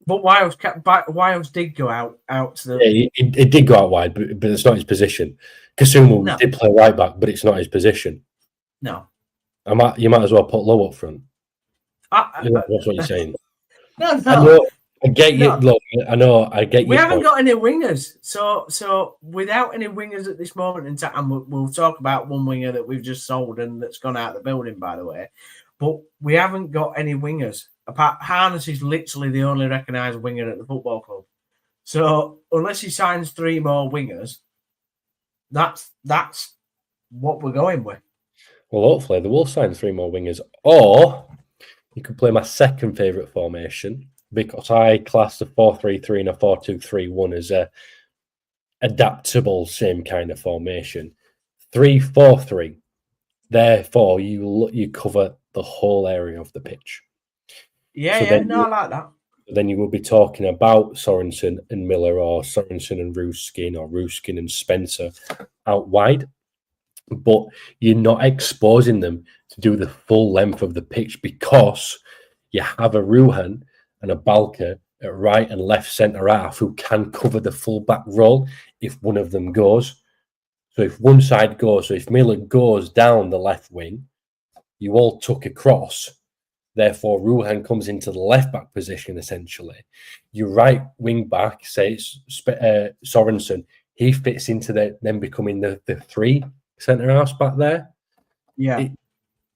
But Wiles did go out to the. Yeah, he did go out wide, but it's not his position. Kasumu did play right back, but it's not his position. No. You might as well put Lowe up front. That's what you're saying. No. I get you. No. Look, I know. I get you. We haven't got any wingers, so without any wingers at this moment in time, we'll talk about one winger that we've just sold and that's gone out of the building, by the way. But we haven't got any wingers. Apart, Harness is literally the only recognised winger at the football club. So unless he signs three more wingers, that's what we're going with. Well, hopefully they will sign three more wingers, or you could play my second favourite formation, because I class the 4-3-3 and a 4-2-3-1 as a adaptable same kind of formation. 3-4-3. Therefore, you cover the whole area of the pitch. I like that. Then you will be talking about Sorensen and Miller, or Sorensen and Ruskin, or Ruskin and Spencer out wide. But you're not exposing them to do the full length of the pitch, because you have a Rowan and a Balker at right and left centre half who can cover the full back role if one of them goes. So if one side goes, so if Miller goes down the left wing, you all tuck across Therefore, Rowan comes into the left back position essentially. Your right wing back, say it's Sorensen, he fits into them becoming the three centre halves back there. Yeah.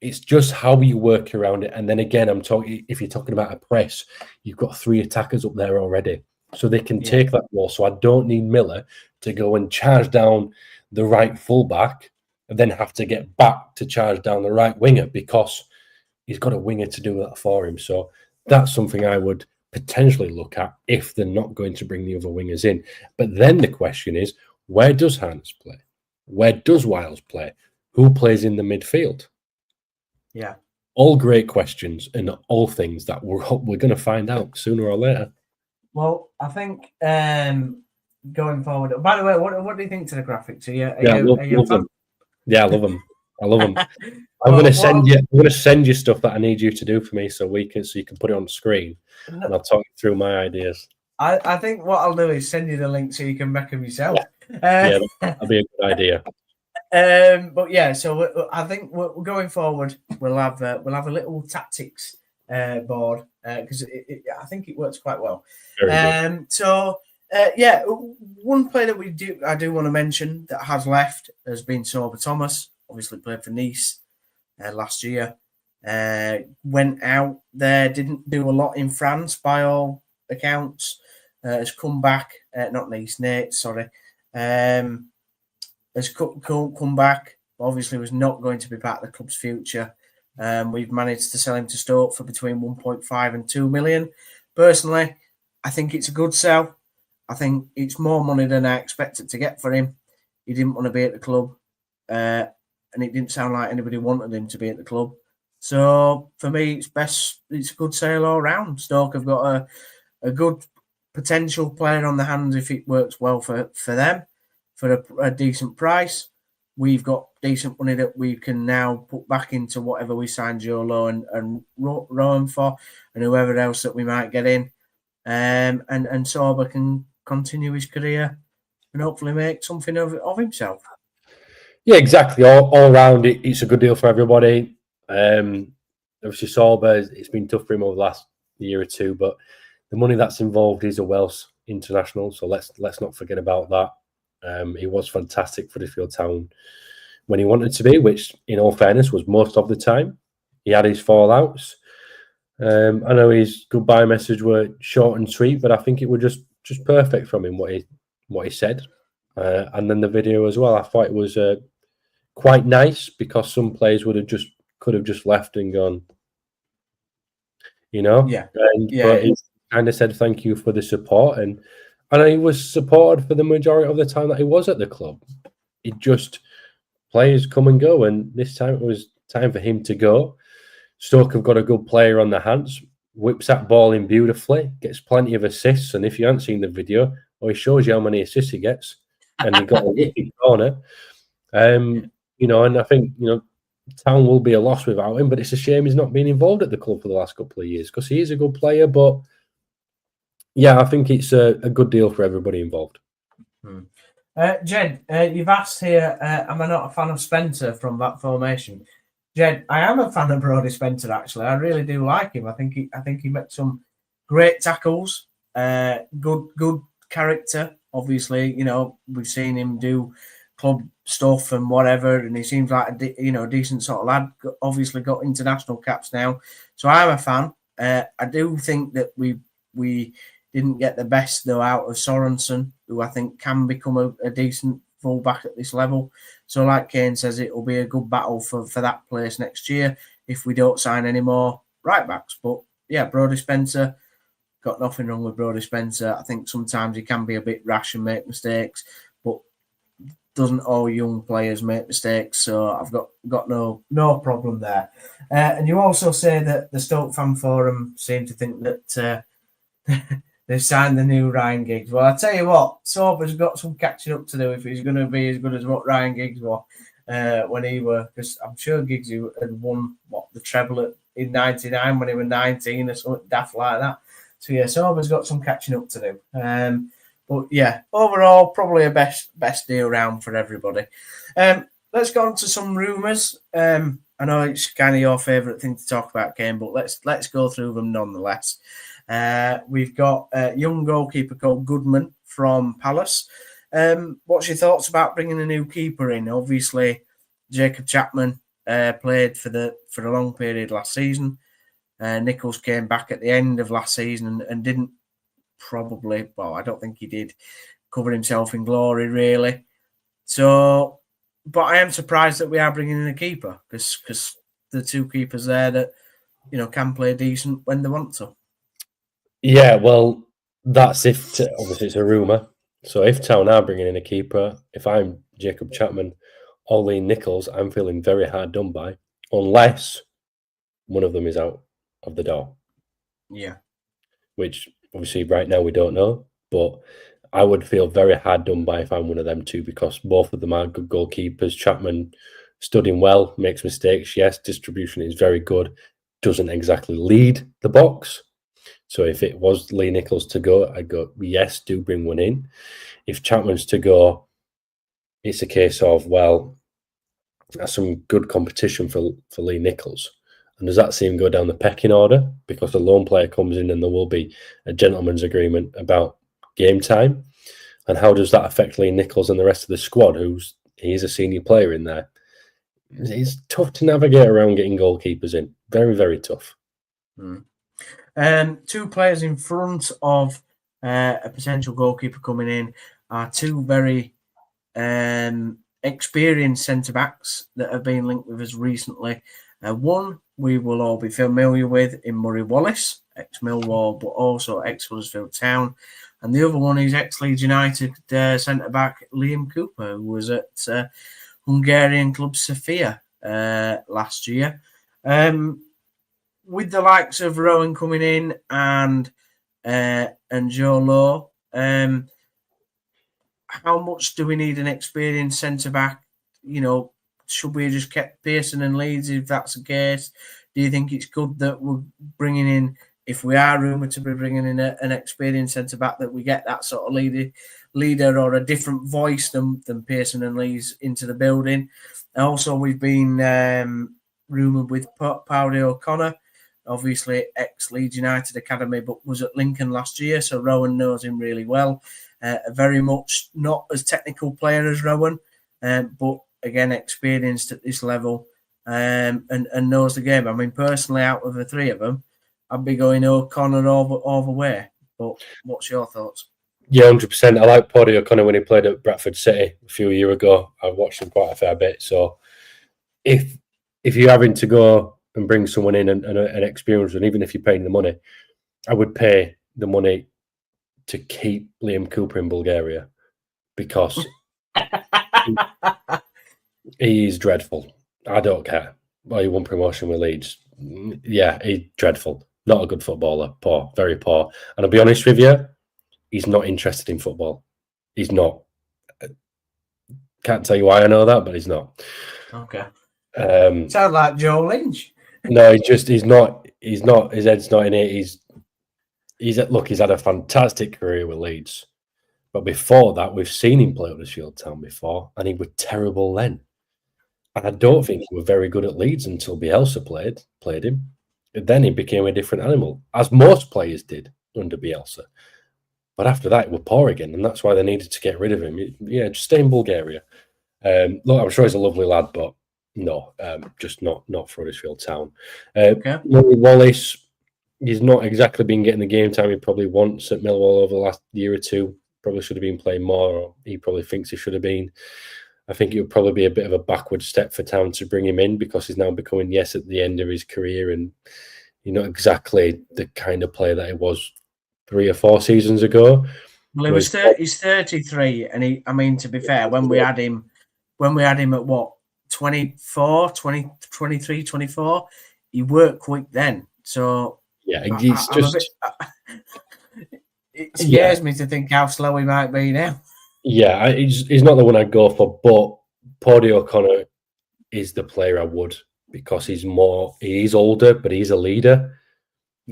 It's just how you work around it. And then again, I'm talking, if you're talking about a press, you've got 3 attackers up there already. So they can take that ball. So I don't need Miller to go and charge down the right fullback and then have to get back to charge down the right winger, because he's got a winger to do that for him. So that's something I would potentially look at if they're not going to bring the other wingers in. But then the question is, where does Hans play? Where does Wiles play? Who plays in the midfield? Yeah. All great questions and all things that we're going to find out sooner or later. Well, I think going forward. By the way, what do you think to the graphics? I love them. Yeah, I love them. I love them. I'm going to send you stuff that I need you to do for me, so you can put it on the screen, and I'll talk you through my ideas. I think what I'll do is send you the link so you can make them yourself. Yeah, that'll be a good idea. But yeah, so I think we're going forward. We'll have a little tactics board because I think it works quite well. Yeah, one player that I do want to mention that has left has been Sorba Thomas. Obviously played for Nice last year. Went out there, didn't do a lot in France by all accounts. Has come back, not Nice, Nate, sorry. Has come back. Obviously was not going to be part of the club's future. We've managed to sell him to Stoke for between 1.5 and 2 million. Personally, I think it's a good sell. I think it's more money than I expected to get for him. He didn't want to be at the club, and it didn't sound like anybody wanted him to be at the club. So for me, it's a good sale all round. Stoke have got a good potential player on the hands if it works well for them for a decent price. We've got decent money that we can now put back into whatever we signed Jolo and Rowan for, and whoever else that we might get in. And Sorba can continue his career and hopefully make something of himself. Yeah, exactly. All around, it's a good deal for everybody. Obviously, Sorba, it's been tough for him over the last year or two, but the money that's involved is a Welsh international, so let's not forget about that. He was fantastic for Huddersfield Town when he wanted to be, which, in all fairness, was most of the time. He had his fallouts. I know his goodbye message were short and sweet, but I think it was just perfect from him what he said, and then the video as well. I thought it was quite nice, because some players could have just left and gone, But he kind of said thank you for the support, and he was supported for the majority of the time that he was at the club. It just players come and go, and this time it was time for him to go. Stoke have got a good player on their hands, whips that ball in beautifully, gets plenty of assists, and if you haven't seen the video, he shows you how many assists he gets, and he got a wicked corner. And I think, Town will be a loss without him, but it's a shame he's not been involved at the club for the last couple of years, because he is a good player. But yeah, I think it's a good deal for everybody involved. Jed, you've asked here, am I not a fan of Spencer from that formation? Jed, I am a fan of Brodie Spencer, actually. I really do like him. I think he makes some great tackles, good character. Obviously, we've seen him do club stuff and whatever, and he seems like a decent sort of lad. Obviously got international caps now, so I'm a fan. I do think that we didn't get the best though out of Sorensen, who I think can become a decent fullback at this level. So like Kane says, it will be a good battle for that place next year if we don't sign any more right backs. But yeah, Brodie Spencer, got nothing wrong with Brodie Spencer. I think sometimes he can be a bit rash and make mistakes, but doesn't all young players make mistakes? So I've got no problem there. And you also say that the Stoke fan forum seem to think that they've signed the new Ryan Giggs. Well, I tell you what, Sorba's got some catching up to do if he's going to be as good as what Ryan Giggs was when he were. Because I'm sure Giggs had won the treble in '99 when he was 19 or something daft like that. So yeah, Sorba's got some catching up to do. But yeah, overall, probably a best deal round for everybody. Let's go on to some rumours. And I know it's kind of your favourite thing to talk about, Kane, but let's go through them nonetheless. We've got a young goalkeeper called Goodman from Palace. What's your thoughts about bringing a new keeper in? Obviously, Jacob Chapman played for a long period last season. Nichols came back at the end of last season and didn't probably, well, I don't think he did cover himself in glory, really. So, but I am surprised that we are bringing in a keeper because the two keepers there that, you know, can play decent when they want to. Yeah, well, that's obviously it's a rumour. So if Town are bringing in a keeper, if I'm Jacob Chapman or Lee Nichols, I'm feeling very hard done by, unless one of them is out of the door. Yeah. Which obviously right now we don't know, but I would feel very hard done by if I'm one of them too, because both of them are good goalkeepers. Chapman studying well, makes mistakes, yes, distribution is very good, doesn't exactly lead the box. So if it was Lee Nichols to go, I'd go, yes, do bring one in. If Chapman's to go, it's a case of, well, that's some good competition for Lee Nichols. And does that see him go down the pecking order? Because the loan player comes in and there will be a gentleman's agreement about game time. And how does that affect Lee Nichols and the rest of the squad, he's a senior player in there? It's tough to navigate around getting goalkeepers in. Very, very tough. Two players in front of a potential goalkeeper coming in are two very experienced centre-backs that have been linked with us recently. One we will all be familiar with in Murray Wallace, ex-Millwall, but also ex-Huddersfield Town. And the other one is ex-Leeds United centre-back Liam Cooper, who was at Hungarian club Sofia last year. With the likes of Rowan coming in and Joe Lowe, how much do we need an experienced centre-back? You know, should we just kept Pearson and Leeds if that's the case? Do you think it's good that we're bringing in, if we are rumoured to be bringing in an experienced centre-back, that we get that sort of leader or a different voice than Pearson and Leeds into the building? And also, we've been rumoured with Partey O'Connor, obviously ex-Leeds United Academy, but was at Lincoln last year, so Rowan knows him really well. Very much not as technical player as Rowan, but again, experienced at this level and knows the game. I mean, personally, out of the three of them, I'd be going O'Connor all the way. But what's your thoughts? Yeah, 100%. I like Partey O'Connor when he played at Bradford City a few years ago. I watched him quite a fair bit. So if you're having to go and bring someone in and an experience, and even if you're paying the money, I would pay the money to keep Liam Cooper in Bulgaria, because he is dreadful. I don't care. Well, he won promotion with Leeds. Yeah, he's dreadful. Not a good footballer. Poor, very poor. And I'll be honest with you, he's not interested in football. He's not. Can't tell you why I know that, but he's not. Okay. Sound like Joe Lynch. No, he's not. His head's not in it. He's had a fantastic career with Leeds, but before that, we've seen him play at Huddersfield Town before, and he was terrible then. And I don't think he was very good at Leeds until Bielsa played him. And then he became a different animal, as most players did under Bielsa. But after that, he was poor again, and that's why they needed to get rid of him. Yeah, just stay in Bulgaria. Look, I'm sure he's a lovely lad, but no, just not for Huddersfield Town. Okay. Murray Wallace, he's not exactly been getting the game time he probably wants at Millwall over the last year or two. Probably should have been playing more, or he probably thinks he should have been. I think it would probably be a bit of a backward step for Town to bring him in, because he's now becoming, at the end of his career, and you're not exactly the kind of player that he was 3 or 4 seasons ago. Well, he's 33, and to be fair, when we had him at what, 24, 20, 23, 24, he worked quick then. So yeah, it scares me to think how slow he might be now. Yeah, he's not the one I'd go for, but Partey O'Connor is the player I would, because he's older, but he's a leader,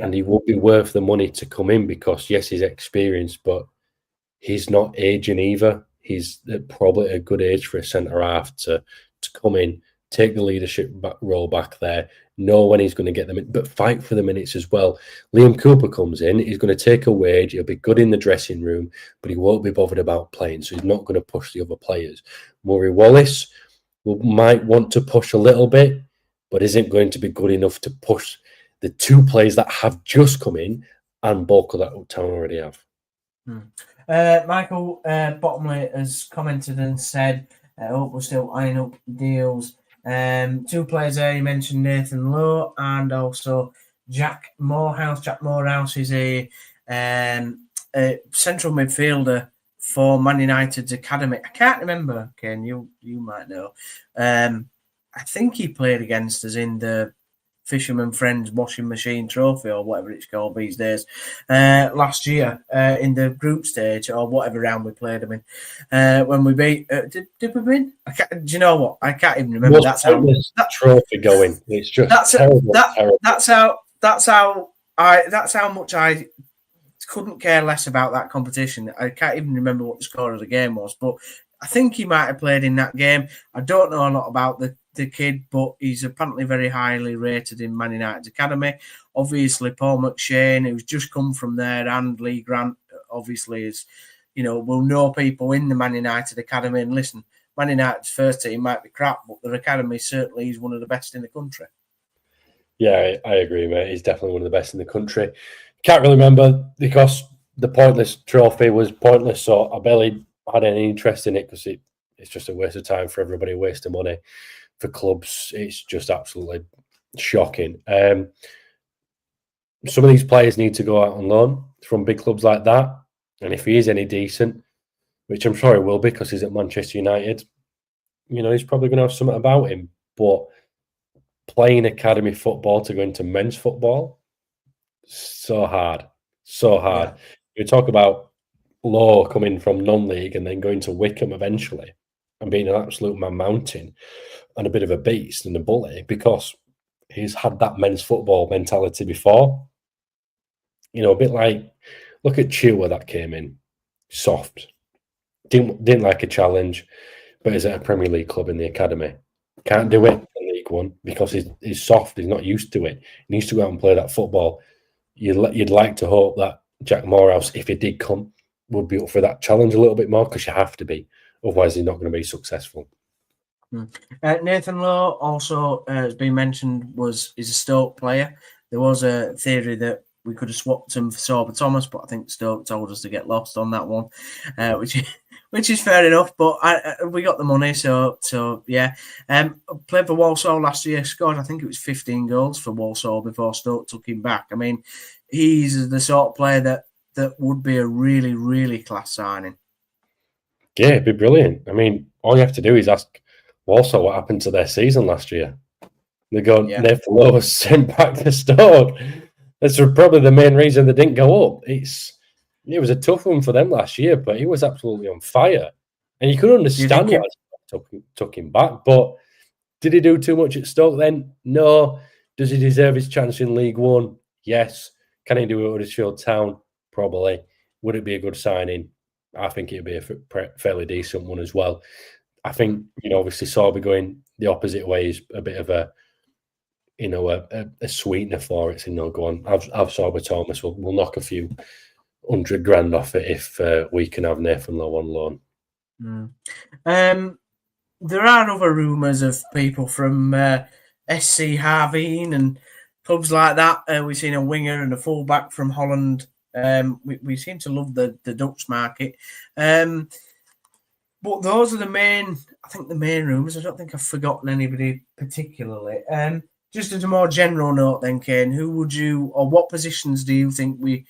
and he would be worth the money to come in, because yes, he's experienced, but he's not aging either. He's probably a good age for a centre half to come in, take the leadership role back there, know when he's going to get them in, but fight for the minutes as well. Liam Cooper comes in, he's going to take a wage, he'll be good in the dressing room, but he won't be bothered about playing, so he's not going to push the other players. Murray Wallace might want to push a little bit, but isn't going to be good enough to push the two players that have just come in and bulk of that Town already have. Michael Bottomley has commented and said, I hope we're still eyeing up deals. Two players there, you mentioned Nathan Lowe and also Jack Morehouse. Jack Morehouse is a central midfielder for Man United's academy. I can't remember, Ken, you might know. I think he played against us in the Fisherman Friends Washing Machine Trophy or whatever it's called these days last year in the group stage or whatever round we played them in when we beat did we win? Do you know what? I can't even remember. That's how that trophy going. It's just terrible. That's how much I couldn't care less about that competition. I can't even remember what the score of the game was, but I think he might have played in that game. I don't know a lot about the kid, but he's apparently very highly rated in Man United's academy. Obviously, Paul McShane, who's just come from there, and Lee Grant, obviously, is, will know people in the Man United academy. And listen, Man United's first team might be crap, but their academy certainly is one of the best in the country. Yeah, I agree, mate. He's definitely one of the best in the country. Can't really remember because the pointless trophy was pointless, so I barely had any interest in it because it's just a waste of time for everybody, a waste of money. For clubs, it's just absolutely shocking. Some of these players need to go out on loan from big clubs like that. And if he is any decent, which I'm sure he will be because he's at Manchester United, he's probably going to have something about him. But playing academy football to go into men's football, so hard. Yeah. You talk about Lowe coming from non-league and then going to Wickham eventually and being an absolute man mountain and a bit of a beast and a bully because he's had that men's football mentality before. A bit like, look at Chua that came in, soft, didn't like a challenge, but is at a Premier League club in the academy. Can't do it in League One because he's soft, he's not used to it. He needs to go out and play that football. You'd like to hope that Jack Morehouse, if he did come, would be up for that challenge a little bit more because you have to be. Otherwise, he's not going to be successful. Nathan Lowe also has been mentioned is a Stoke player. There was a theory that we could have swapped him for Sorba Thomas, but I think Stoke told us to get lost on that one, which is fair enough. But we got the money, so yeah. Played for Walsall last year, scored I think it was 15 goals for Walsall before Stoke took him back. I mean, he's the sort of player that would be a really, really class signing. Yeah, it'd be brilliant. I mean, all you have to do is ask Walsall what happened to their season last year. They go, Nathan Lowe was sent back to Stoke. That's probably the main reason they didn't go up. It was a tough one for them last year, but he was absolutely on fire. And you could understand why took him back. But did he do too much at Stoke then? No. Does he deserve his chance in League One? Yes. Can he do it at Huddersfield Town? Probably. Would it be a good signing? I think it'd be a fairly decent one as well. I think, obviously Sorba going the opposite way is a bit of a sweetener for it. So, go on, have Sorba Thomas. We'll knock a few $100,000 off it if we can have Nathan Lowe on loan. There are other rumours of people from SC Harveen and clubs like that. We've seen a winger and a fullback from Holland. We seem to love the Dutch market. But those are the main rumours. I don't think I've forgotten anybody particularly. Just as a more general note then, Kane, who would you, or what positions do you think we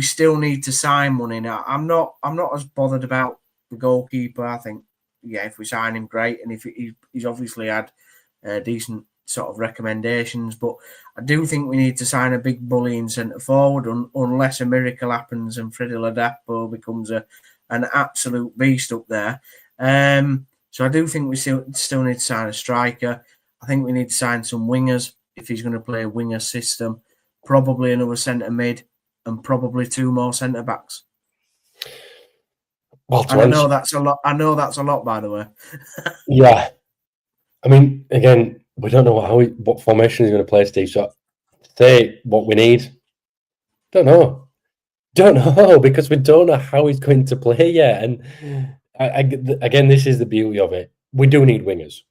still need to sign money now? I'm not as bothered about the goalkeeper. I think, if we sign him, great. And if he's obviously had decent sort of recommendations, but I do think we need to sign a big bully in centre forward unless a miracle happens and Freddie Ladapo becomes an absolute beast up there. So I do think we still need to sign a striker. I think we need to sign some wingers if he's going to play a winger system, probably another centre mid and probably two more centre backs. Well, and I know that's a lot. By the way. Yeah. I mean, again, we don't know what formation he's going to play, Steve. So say what we need. Don't know. Don't know because we don't know how he's going to play yet. And again, this is the beauty of it. We do need wingers.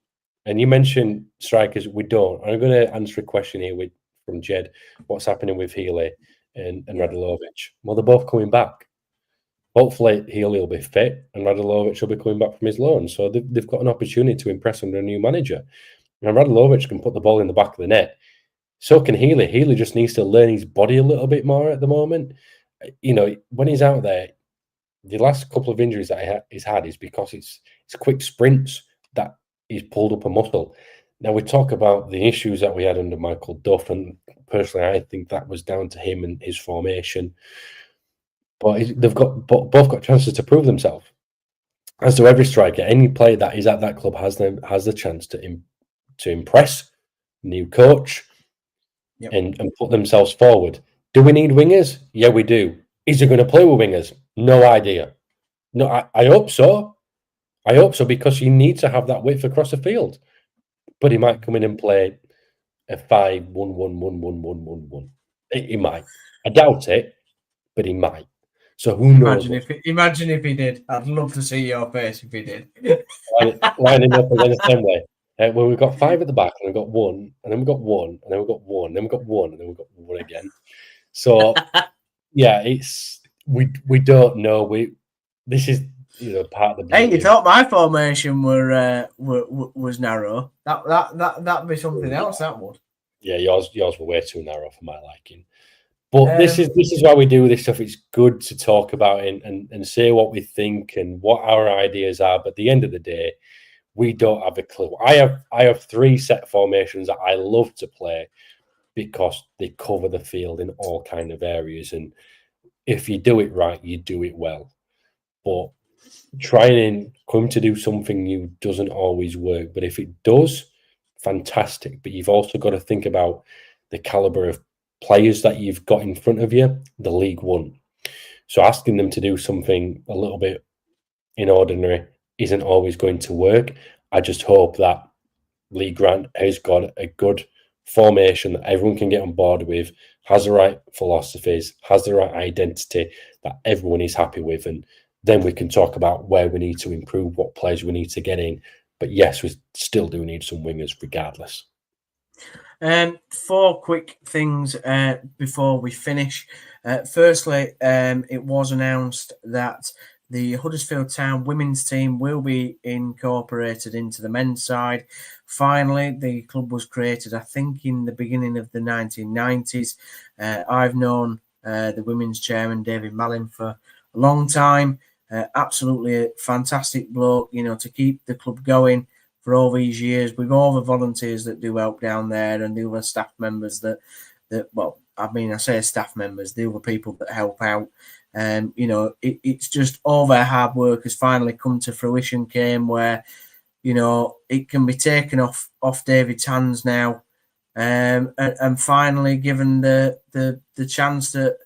And you mentioned strikers. We don't. I'm going to answer a question here from Jed. What's happening with Healy and Radulovic? Well, they're both coming back. Hopefully, Healy will be fit and Radulovic will be coming back from his loan. So they've got an opportunity to impress under a new manager. And Radulovic can put the ball in the back of the net. So can Healy. Healy just needs to learn his body a little bit more at the moment. You know, when he's out there, the last couple of injuries that he's had is because it's quick sprints that he's pulled up a muscle. Now, we talk about the issues that we had under Michael Duff, and personally, I think that was down to him and his formation. But they've got both got chances to prove themselves. As to every striker, any player that is at that club has the chance to impress, new coach, and put themselves forward. Do we need wingers? Yeah, we do. Is he going to play with wingers? No idea. No, I hope so. I hope so because you need to have that width across the field. But he might come in and play a 5-1-1-1-1-1-1-1. He might. I doubt it, but he might. So who knows? Imagine if he did. I'd love to see your face if he did. Lining up against them way. Well, we've got 5 at the back, and we've got 1, and then we've got 1, and then we've got 1, and then we've got 1, and then we've got 1 again. So yeah, it's we don't know. This is part of the. Hey, you thought my formation was narrow? That'd be something else. That would. Yeah, yours were way too narrow for my liking. But this is why we do this stuff. It's good to talk about it and say what we think and what our ideas are. But at the end of the day, we don't have a clue. I have 3 set formations that I love to play because they cover the field in all kind of areas. And if you do it right, you do it well. But trying and come to do something new doesn't always work. But if it does, fantastic. But you've also got to think about the caliber of players that you've got in front of you, the League One. So asking them to do something a little bit inordinary isn't always going to work. I just hope that Lee Grant has got a good formation that everyone can get on board with, has the right philosophies, has the right identity that everyone is happy with, and then we can talk about where we need to improve, what players we need to get in. But yes, we still do need some wingers regardless. 4 quick things before we finish. Firstly, it was announced that the Huddersfield Town women's team will be incorporated into the men's side. Finally, the club was created, I think, in the beginning of the 1990s. I've known the women's chairman, David Mallin, for a long time. Absolutely a fantastic bloke, to keep the club going for all these years, with all the volunteers that do help down there and the other staff members that I say staff members, the other people that help out. It's just all their hard work has finally come to fruition, came where, it can be taken off David's hands now, and finally given the chance that,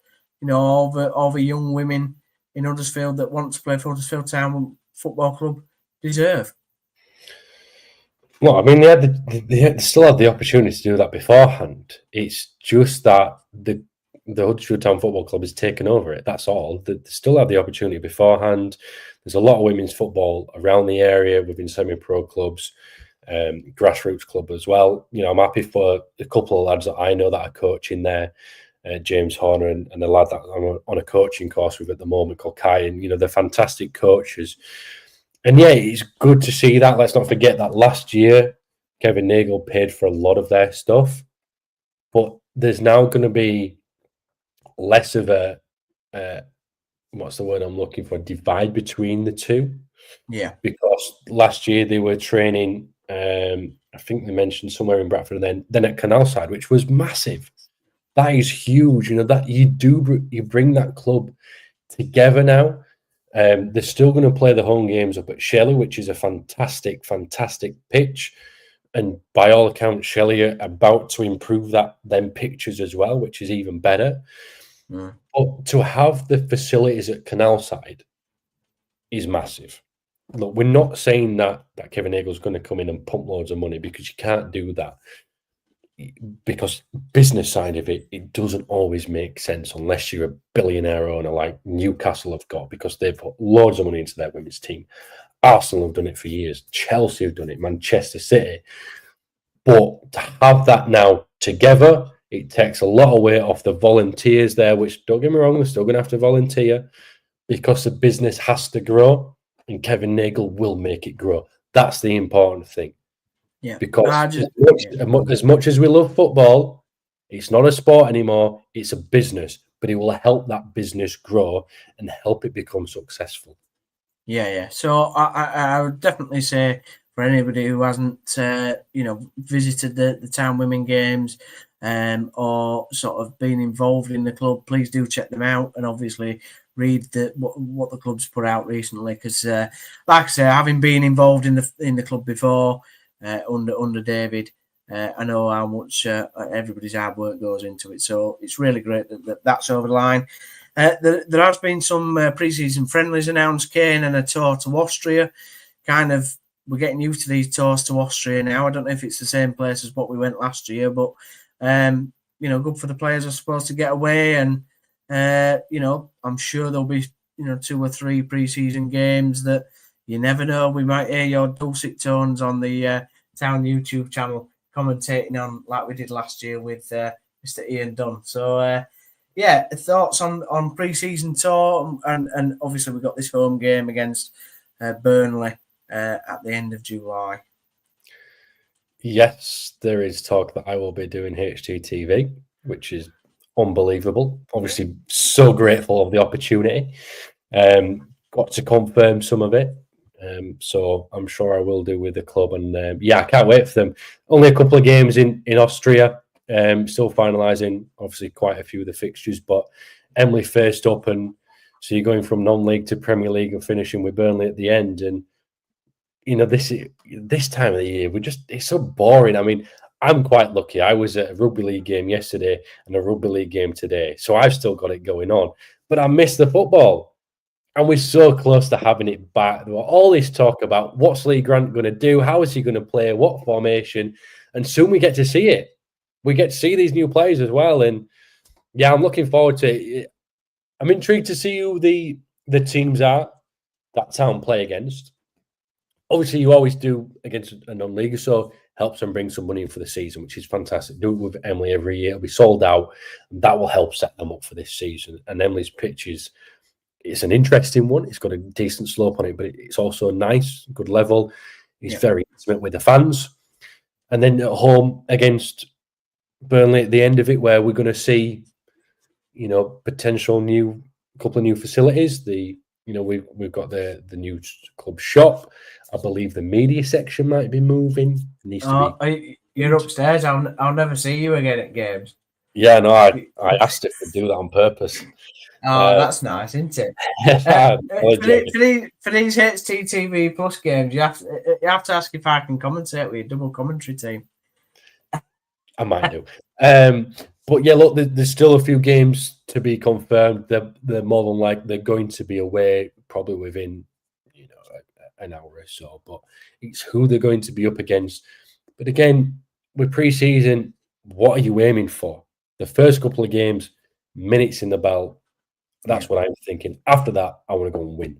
all the young women in Huddersfield that want to play for Huddersfield Town Football Club deserve. Well, I mean, they still had the opportunity to do that beforehand. It's just that the Huddersfield Town Football Club has taken over it. That's all. They still had the opportunity beforehand. There's a lot of women's football around the area within semi-pro clubs, grassroots club as well. I'm happy for a couple of lads that I know that are coaching there, James Horner and the lad that I'm on a coaching course with at the moment called Kai. And, they're fantastic coaches. And yeah, it's good to see that. Let's not forget that last year, Kevin Nagel paid for a lot of their stuff. But there's now going to be less of a, what's the word I'm looking for, divide between the two. Yeah. Because last year they were training, I think they mentioned somewhere in Bradford and then at Canalside, which was massive. That is huge. That you bring that club together now. They're still going to play the home games up at Shelley, which is a fantastic, fantastic pitch. And by all accounts, Shelley are about to improve them pitches as well, which is even better. But to have the facilities at Canalside is massive. look, we're not saying that Kevin Eagle's going to come in and pump loads of money, because you can't do that. Because business side of it, it doesn't always make sense unless you're a billionaire owner like Newcastle have got, because they've put loads of money into their women's team. Arsenal have done it for years. Chelsea have done it. Manchester City. But to have that now together, it takes a lot of weight off the volunteers there, which, don't get me wrong, they're still going to have to volunteer, because the business has to grow, and Kevin Nagel will make it grow. That's the important thing. Yeah, because as much as we love football, it's not a sport anymore. It's a business, but it will help that business grow and help it become successful. Yeah. So I would definitely say, for anybody who hasn't, visited the Town Women Games, or sort of been involved in the club, please do check them out, and obviously read what the club's put out recently. Because, like I say, having been involved in the club before, under David, I know how much everybody's hard work goes into it. So it's really great that's over the line. There has been some pre-season friendlies announced, Kane, and a tour to Austria. Kind of, we're getting used to these tours to Austria now. I don't know if it's the same place as what we went last year, but good for the players, I suppose, to get away. And I'm sure there'll be 2 or 3 pre-season games that you never know. We might hear your dulcet tones on the Town YouTube channel commentating on, like we did last year with Mr. Ian Dunn. So, thoughts on pre-season tour, and obviously we've got this home game against Burnley at the end of July. Yes, there is talk that I will be doing HGTV, which is unbelievable. Obviously, so grateful of the opportunity. Got to confirm some of it. So I'm sure I will do with the club, and I can't wait for them. Only a couple of games in Austria, still finalising obviously quite a few of the fixtures, but Emily first up, and so you're going from non-league to Premier League and finishing with Burnley at the end. And this time of the year, it's so boring. I mean, I'm quite lucky. I was at a rugby league game yesterday and a rugby league game today, so I've still got it going on, but I miss the football. And we're so close to having it back. All this talk about what's Lee Grant going to do, how is he going to play, what formation, and soon we get to see it. We get to see these new players as well, and I'm looking forward to it. I'm intrigued to see who the teams are that Town play against. Obviously, you always do against a non-league, so helps them bring some money in for the season, which is fantastic. Do it with Emily every year; it'll be sold out, and that will help set them up for this season. And Emily's pitch it's an interesting one. It's got a decent slope on it, but it's also nice, good level. It's very intimate with the fans. And then at home against Burnley at the end of it, where we're going to see, potential couple of new facilities. We've got the new club shop. I believe the media section might be moving. You're upstairs. I'll never see you again at games. Yeah, no, I asked it to do that on purpose. Oh, that's nice, isn't it? For these HTTV Plus games, you have to ask if I can commentate with your double commentary team. I might do. But look, there's still a few games to be confirmed. They're more than likely they're going to be away, probably within an hour or so. But it's who they're going to be up against. But again, with pre-season, what are you aiming for? The first couple of games, minutes in the belt. That's what I'm thinking. After that, I want to go and win.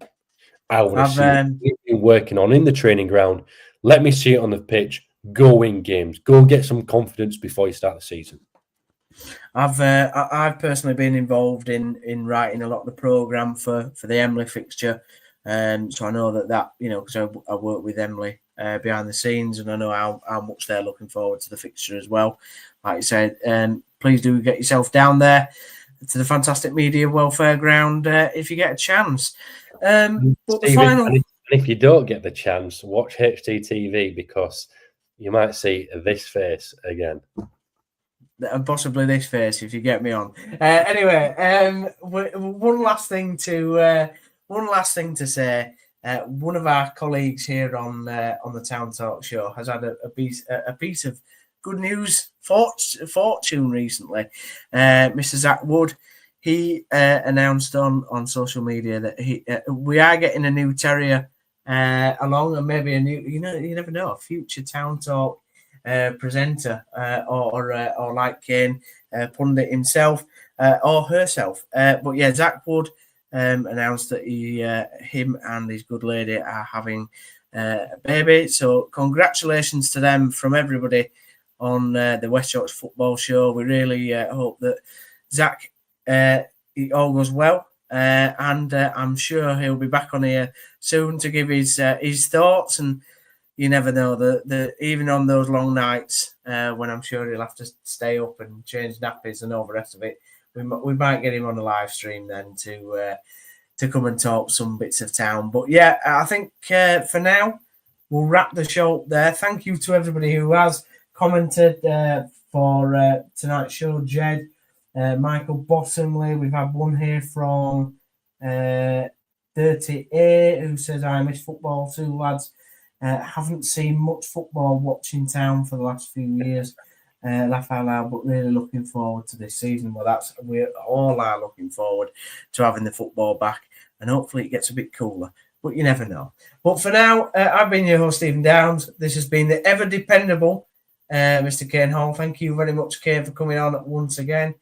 I want to see what you've been working on in the training ground. Let me see it on the pitch. Go win games. Go get some confidence before you start the season. I've personally been involved in writing a lot of the programme for the Emily fixture. So I know that because I work with Emily behind the scenes, and I know how much they're looking forward to the fixture as well. Like I said, please do get yourself down there to the fantastic media welfare ground if you get a chance. But Stephen, and if you don't get the chance, watch HDTV, because you might see this face again. And possibly this face, if you get me on. Anyway, one last thing to say. One of our colleagues here on the Town Talk Show has had a piece of good news fortune recently. Mr. Zach Wood, he announced on social media that we are getting a new terrier along, and maybe a new, you never know, a future Town Talk presenter or like Kane pundit himself or herself. But yeah, Zach Wood announced that him and his good lady are having a baby. So congratulations to them from everybody on the West Yorkshire Football Show. We really hope that Zach, it all goes well. And I'm sure he'll be back on here soon to give his thoughts. And you never know, the even on those long nights when I'm sure he'll have to stay up and change nappies and all the rest of it, we might get him on a live stream then to come and talk some bits of town. But yeah, I think for now we'll wrap the show up there. Thank you to everybody who has commented for tonight's show. Jed, Michael Bottomley, we've had one here from Dirty A who says, I miss football too, lads. Haven't seen much football watching town for the last few years. Laugh out loud, but really looking forward to this season. Well, we all are looking forward to having the football back, and hopefully it gets a bit cooler. But you never know. But for now, I've been your host, Stephen Downs. This has been the ever dependable Mr. Kane Hall. Thank you very much, Kane, for coming on once again.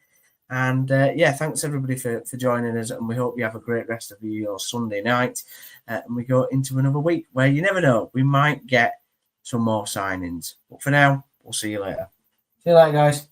And thanks everybody for joining us, and we hope you have a great rest of your Sunday night. And we go into another week where you never know, we might get some more signings. But for now, we'll see you later. See you later, guys.